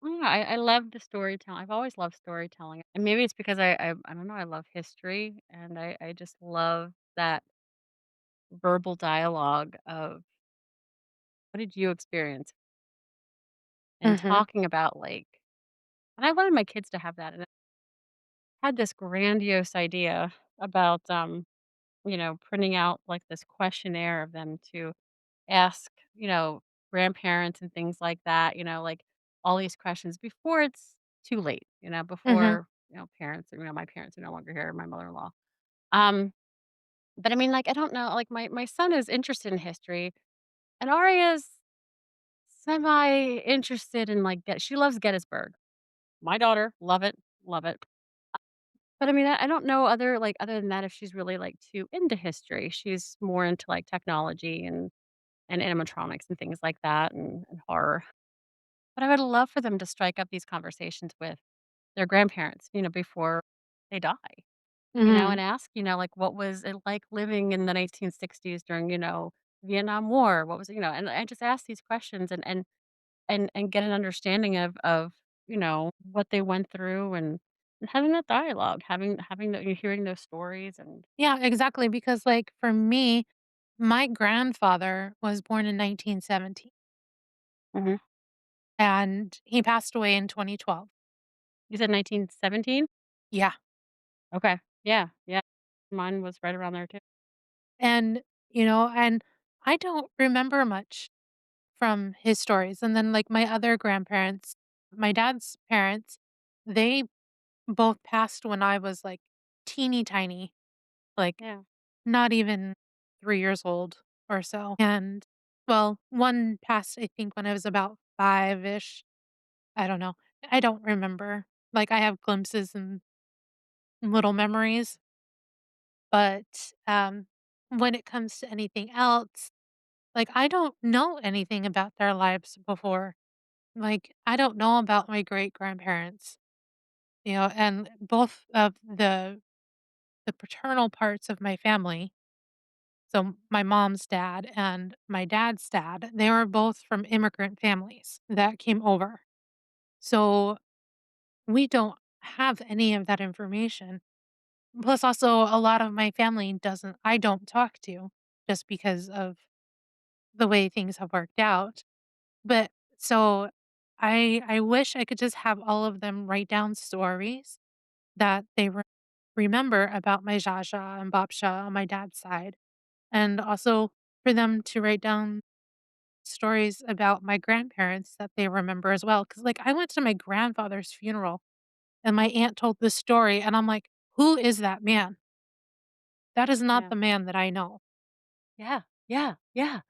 I don't know, I love the storytelling. I've always loved storytelling. And maybe it's because I don't know, I love history, and I just love that verbal dialogue of what did you experience, and Mhm, talking about, like, and I wanted my kids to have that, and I had this grandiose idea about, printing out, like, this questionnaire of them to ask, grandparents and things like that, like, all these questions before it's too late, mhm. before, parents, my parents are no longer here, my mother-in-law. Um, but I mean, like, I don't know, like, my son is interested in history, and Arya's semi-interested in, like, she loves Gettysburg. My daughter, love it, love it. But I mean, I don't know other than that, if she's really, like, too into history. She's more into, like, technology and animatronics and things like that, and horror. But I would love for them to strike up these conversations with their grandparents, before they die, Mhm. and ask, like, what was it like living in the 1960s during, Vietnam War? What was it, and I just ask these questions and get an understanding of, what they went through, and having that dialogue, having the hearing those stories and Yeah, exactly, because, like, for me, my grandfather was born in 1917, Mhm. and he passed away in 2012. You said 1917? Yeah, Okay. Yeah, yeah. Mine was right around there too. and, and I don't remember much from his stories, and then, like, my other grandparents, my dad's parents, they both passed when I was, like, teeny tiny, like, Yeah. not even 3 years old or so, and well, one passed, I think, when I was about 5-ish. I don't know. I don't remember. Like, I have glimpses and little memories, but, when it comes to anything else, like, I don't know anything about their lives before. Like, I don't know about my great-grandparents, and both of the paternal parts of my family, so my mom's dad and my dad's dad, they were both from immigrant families that came over. So, we don't have any of that information. Plus, also, a lot of my family doesn't I don't talk to just because of the way things have worked out. But so I wish I could just have all of them write down stories that they were. remember about my Jaja and Babsha on my dad's side, and also for them to write down stories about my grandparents that they remember as well. Because like, I went to my grandfather's funeral, and my aunt told this story, and I'm like, "Who is that man? That is not Yeah. the man that I know." Yeah. Yeah. Yeah.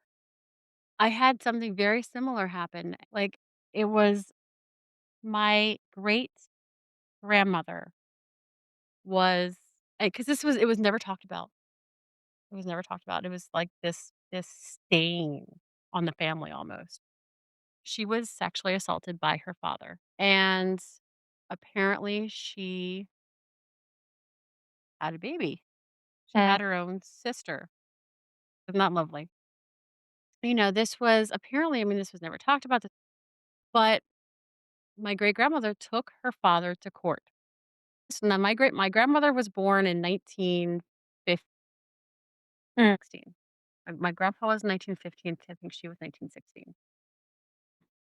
I had something very similar happen. Like, it was my great grandmother was, because it was never talked about. It was never talked about. It was like this stain on the family almost. She was sexually assaulted by her father, and apparently she had a baby. She Mm, had her own sister. Isn't that lovely? This was apparently, I mean, this was never talked about, but my great grandmother took her father to court. So now my grandmother was born in 1915. mm, My grandpa was 1915. I think she was 1916.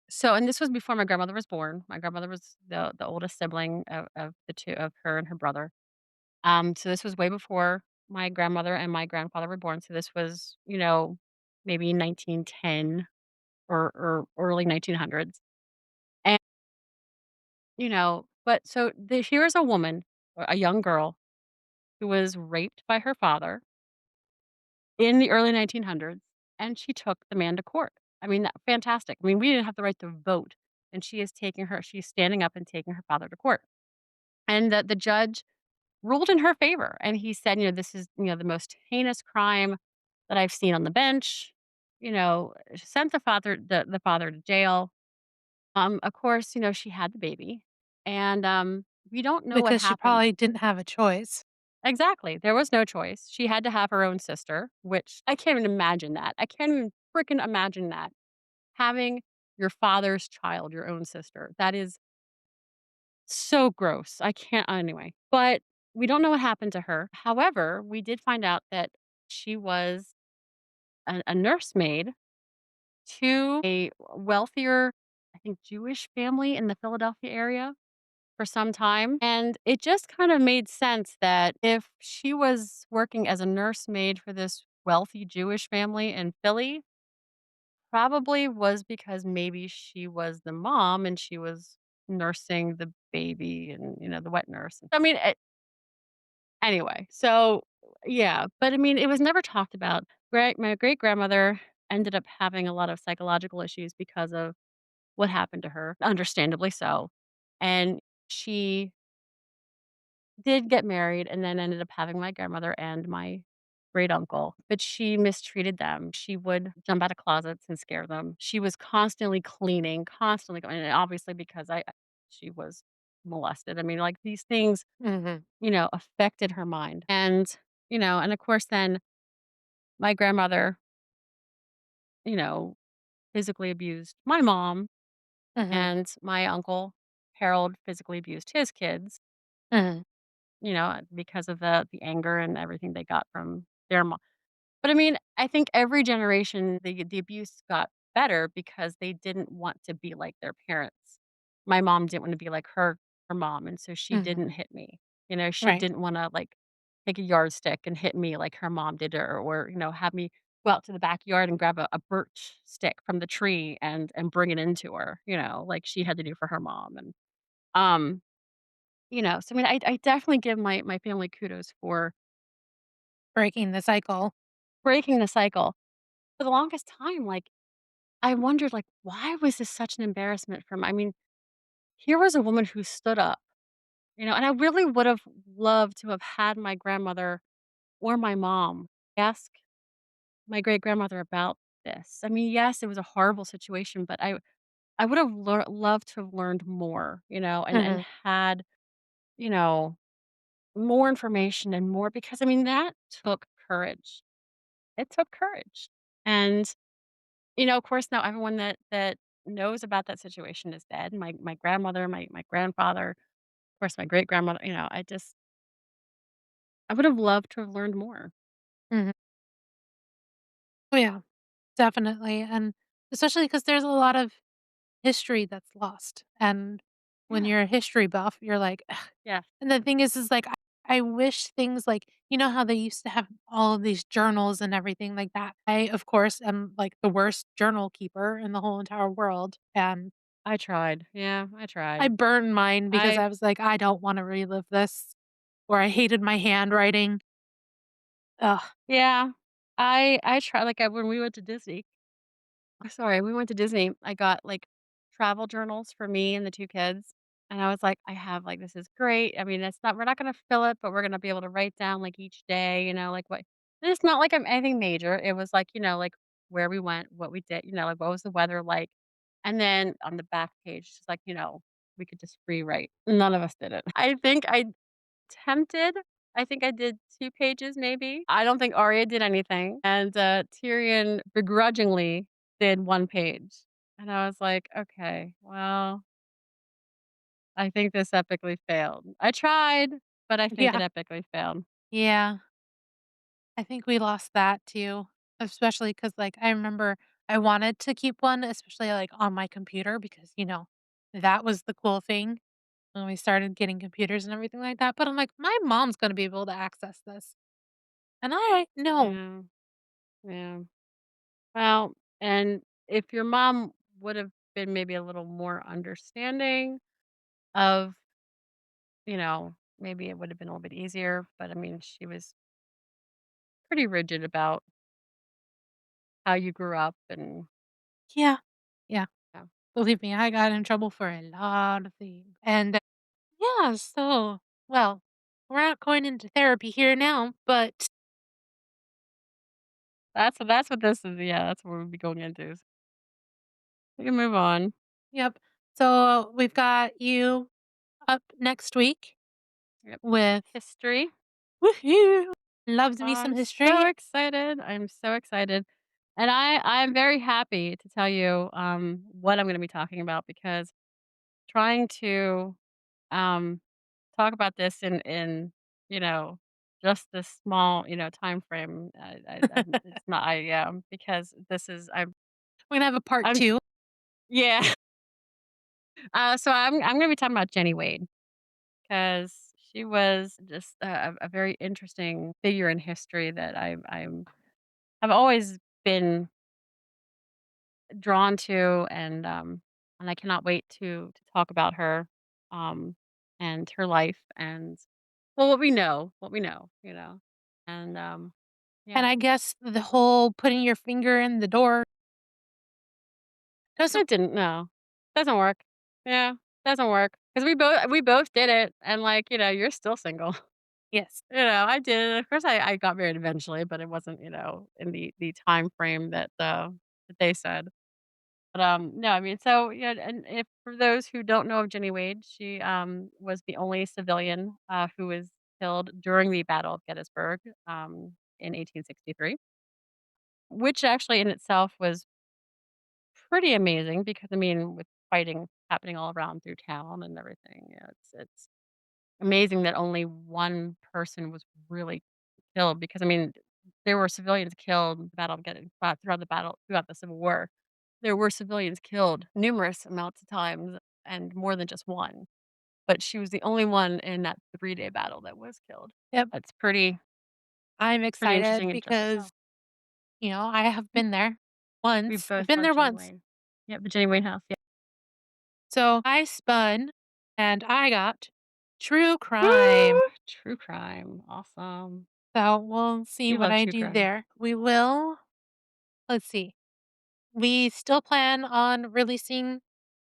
So, and this was before my grandmother was born. My grandmother was the oldest sibling of the two, of her and her brother. So this was way before my grandmother and my grandfather were born. So this was, maybe 1910 or early 1900s. And but so here's a woman, a young girl who was raped by her father in the early 1900s, and she took the man to court. I mean, fantastic. I mean, we didn't have the right to vote, and she's standing up and taking her father to court. And the judge ruled in her favor, and he said, "This is, the most heinous crime that I've seen on the bench." Sent the father to jail. Of course, she had the baby, and we don't know what because she happened. probably didn't have a choice. Exactly, there was no choice. She had to have her own sister, which I can't even imagine that. I can't even freaking imagine that. Having your father's child, your own sister. That is so gross. I can't anyway. But we don't know what happened to her. However, we did find out that she was a nursemaid to a wealthier, I think, Jewish family in the Philadelphia area for some time. And it just kind of made sense that if she was working as a nursemaid for this wealthy Jewish family in Philly, probably was because maybe she was the mom and she was nursing the baby and, the wet nurse. I mean, anyway, so yeah, but I mean, it was never talked about. My great grandmother ended up having a lot of psychological issues because of what happened to her, understandably so. And she did get married and then ended up having my grandmother and my great uncle, but she mistreated them. She would jump out of closets and scare them. She was constantly cleaning, constantly going, and obviously because she was molested. I mean, like these things, Mhm, affected her mind. And of course then my grandmother, you know, physically abused my mom, mhm, and my uncle Harold physically abused his kids, mhm, because of the anger and everything they got from their mom. But I mean, I think every generation, the abuse got better because they didn't want to be like their parents. My mom didn't want to be like her mom, and so she mhm. didn't hit me. She Right. didn't wanna, like, take a yardstick and hit me like her mom did, or have me go out to the backyard and grab a birch stick from the tree and bring it into her, like she had to do for her mom, and, um, so I mean, I definitely give my family kudos for Breaking the cycle. breaking the cycle. For the longest time, like, I wondered, like, why was this such an embarrassment for I mean, here was a woman who stood up, and I really would have loved to have had my grandmother or my mom ask my great-grandmother about this. I mean, yes, it was a horrible situation, but I would have loved to have learned more, and Mhm, had, you know, more information and more, because, I mean, that took courage. It took courage. And, of course, now everyone that knows about that situation is dead. My grandmother, my grandfather, of course, my great-grandmother, I would have loved to have learned more. mhm. Oh, yeah, definitely, and especially because there's a lot of history that's lost, and when Yeah. you're a history buff, you're like, "Ugh." Yeah. And the thing is like, I wish things like how they used to have all of these journals and everything like that. I, of course, am, like, the worst journal keeper in the whole entire world, and I tried. Yeah, I I tried. burned mine because I I was like, "I don't wanna relive this," or I hated my handwriting. Ugh. yeah. I tried like, when we went to Disney sorry, we went to Disney, I got, like, travel journals for me and the 2 kids, and I was like, "I have, like this is great." I mean, it's not we're not gonna fill it, but we're gonna be able to write down, like, each day, like, what and it's not like I'm anything major, it was like, like, where we went, what we did, like, what was the weather like, and then on the back page, just like, we could just free write. None of us did it. Tempted. I think I did 2 pages maybe. I don't think Arya did anything, and, Tyrion begrudgingly did 1 page, and I was like, "Okay, well, I think this epically failed." I tried, but I think Yeah. it epically failed. Yeah. I think we lost that too, especially because, like, I remember I wanted to keep one, especially, like, on my computer because, that was the cool thing when we started getting computers and everything like that, but I'm like, "My mom's gonna be able to access this." And I no. Yeah, yeah. Well, and if your mom would've been maybe a little more understanding of, maybe it would've been a little bit easier, but, I mean, she was pretty rigid about how you grew up and Yeah. Yeah. yeah. Believe me, I got in trouble for a lot of things, and, yeah, so well, we're not going into therapy here now, but That's what this is, yeah, that's what we'll be going into. So we can move on. yep. So, we've got you up next week Yep. with History. woohoo! Loves me some I'm so history. excited. I'm so excited. And I'm very happy to tell you what I'm gonna be talking about because trying to um talk about this in you know just this small time frame it's not I because this is We're gonna have a part I'm 2. yeah so I'm gonna be talking about Jenny Wade. 'Cause she was just a very interesting figure in history that I've always been drawn to, and I cannot wait to talk about her, um, and her life and well, what we know, and, And yeah. I guess the whole putting your finger in the door doesn't It didn't no. Doesn't work. Yeah, doesn't work because we both did it, and, like, you're still single. yes. I did. Of course, I got married eventually, but it wasn't, in the time frame that they said. But, no, I mean, so, yeah, and if for those who don't know of Jenny Wade, she, was the only civilian, who was killed during the Battle of Gettysburg, in 1863, which actually in itself was pretty amazing because, I mean, with fighting happening all around through town and everything, yeah, it's amazing that only one person was really killed because, I mean, there were civilians killed in the Battle of throughout the Civil War. There were civilians killed numerous amounts of times and more than just one, but she was the only one in that three-day battle that was killed. Yep. That's pretty I'm interesting excited in just because, itself. I have Mm, been there we once. I've both been love there Jenny once. Wayne. Yep, the Jenny Wayne house, yeah. So, I spun and I got true crime. Woo! True crime, awesome. So, we'll see You what love I true do crime. there. Let's see. We still plan on releasing,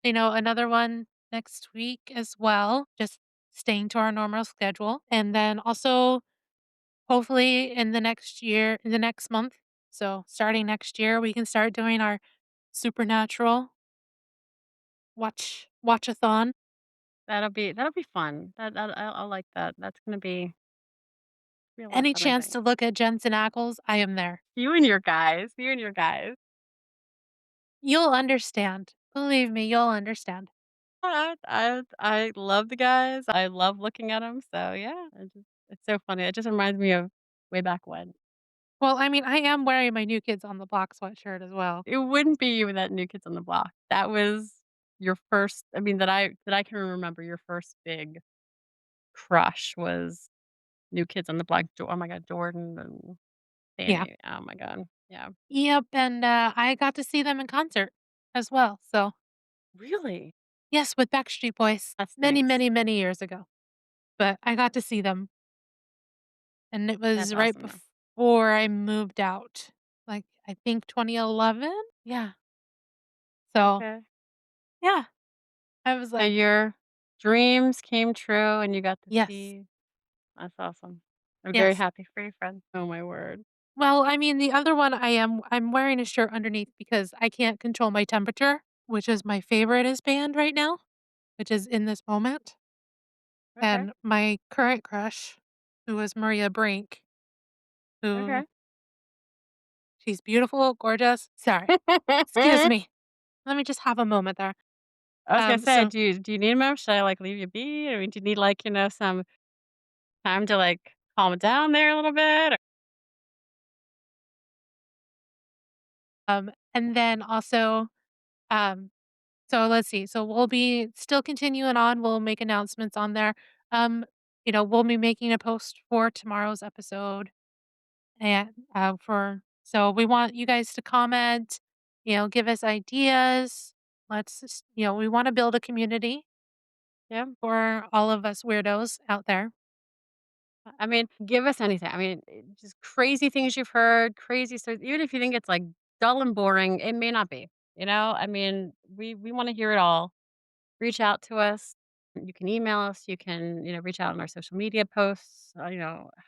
another one next week as well, just staying to our normal schedule. And then also, hopefully, in the next month, so starting next year, we can start doing our supernatural watchathon. That'll be fun. I'll like that. That's gonna be a lot of Any fun, I chance think. to look at Jensen Ackles, I am there. You and your guys. You'll understand. Believe me, you'll understand. I love the guys. I love looking at them. So, yeah, it's so funny. It just reminds me of way back when. Well, I mean, I am wearing my New Kids on the Block sweatshirt as well. It wouldn't be you with that New Kids on the Block. That was your first I mean, that I can remember your first big crush was New Kids on the Block, oh my god, Jordan and Yeah. Danny, oh my god, yeah. Yep, and, I got to see them in concert as well, so Really? yes, with Backstreet Boys That's many, nice. many, many years ago, but I got to see them, and it That's was right awesome, though. before I moved out, like, I think 2011? Yeah. So, Okay. yeah, I was So like, your dreams came true and you got to "Yes, see. That's awesome. I'm very yes." happy for your friend. Oh my word. Well, I mean, the other one I'm wearing a shirt underneath because I can't control my temperature, which is my favoriteest band right now, which is In This Moment, Okay, and my current crush, who is Maria Brink, who okay. she's beautiful, gorgeous. Sorry, excuse I me. Let me just have a moment there. was gonna say, So, do you need a moment? Should I, like, leave you be? I mean, do you need, like, some time to, like, calm it down there a little bit? Or and then also, um, so let's see. So we'll be still continuing on. We'll make announcements on there. Um, we'll be making a post for tomorrow's episode. And, for so we want you guys to comment, give us ideas. We wanna build a community yeah. for all of us weirdos out there. I mean, give us anything. I mean, just crazy things you've heard, crazy stories. Even if you think it's, like, dull and boring, it may not be, you know? I mean, we wanna hear it all. Reach out to us. You can email us, you can, reach out on our social media posts,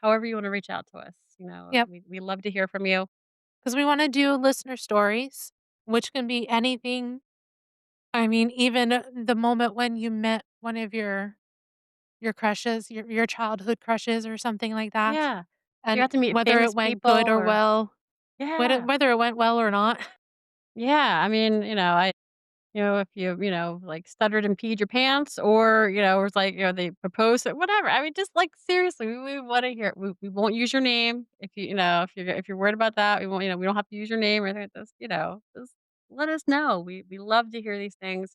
however you wanna reach out to us, Yep, we love to hear from you. because we wanna do listener stories, which can be anything. I mean, even, the moment when you met one of your crushes, your childhood crushes or something like that, Yeah. You and got to meet whether famous it went people good or or well, yeah. whether it went well or not. Yeah, I mean, if you, like, stuttered and peed your pants or, it was like, they proposed it, whatever. I mean, just, like, seriously, we wanna hear it. We won't use your name if if you're worried about that, we don't have to use your name or anything like this, just let us know. We love to hear these things.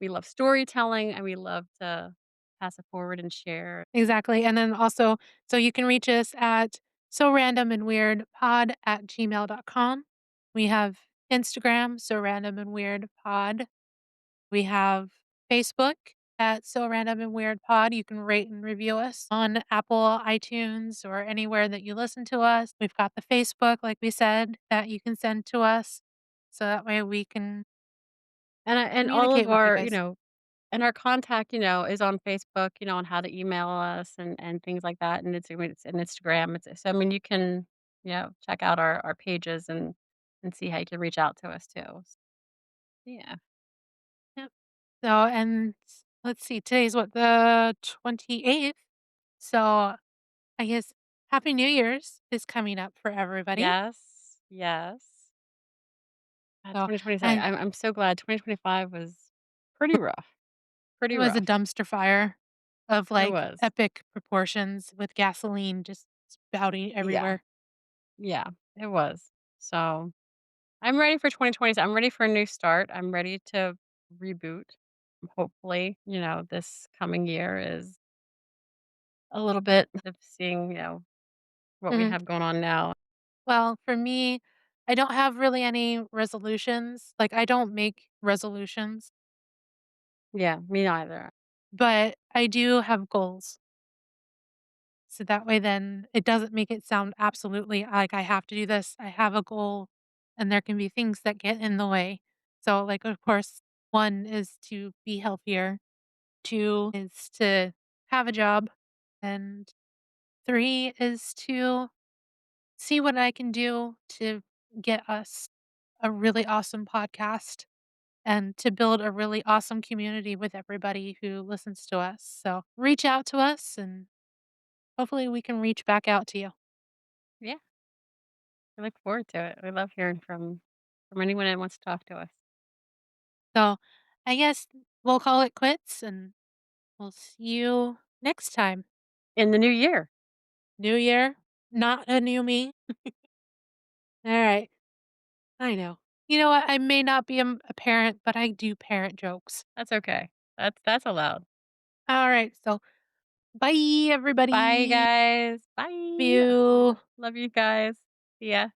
We love storytelling, and we love to pass it forward and share. Exactly, and then also so you can reach us at sorandomandweirdpod@gmail.com. We have Instagram, So Random and Weird Pod. We have Facebook at So Random and Weird Pod. You can rate and review us on Apple, iTunes, or anywhere that you listen to us. We've got the Facebook, like we said, that you can send to us, so that way we can And all communicate of with you our, guys. and our contact, is on Facebook, on how to email us and things like that, and it's an Instagram. So, I mean, you can, check out our pages and see how you can reach out to us too. Yeah. Yep. So, and let's see, today's what, the 28th? So, I guess Happy New Year's is coming up for everybody. Yes. Yes. So, 2026. and I'm so glad 2025 was pretty rough. it Pretty was a rough. dumpster fire of, It like, was. epic proportions with gasoline just spouting Yeah. everywhere. Yeah. It was. So I'm ready for 2020. I'm ready for a new start. I'm ready to reboot. Hopefully, this coming year is a little bit of seeing, what we Mhm. have going on now. Well, for me, I don't have really any resolutions, like, I don't make resolutions, Yeah, me neither. but I do have goals. So that way then it doesn't make it sound absolutely like I have to do this. I have a goal and there can be things that get in the way. So like of course, one is to be healthier, two is to have a job, and three is to see what I can do to get us a really awesome podcast and to build a really awesome community with everybody who listens to us. So reach out to us and hopefully we can reach back out to you. Yeah, I look forward to it. I love hearing from anyone that wants to talk to us. So, I guess we'll call it quits and we'll see you next time. In the new year. New year, not a new me. All right. I know. You know what? I may not be a parent, but I do parent jokes. That's okay. That's allowed. All right. So, Bye, Bye, everybody. guys. Love Bye. you. Love you guys. See ya.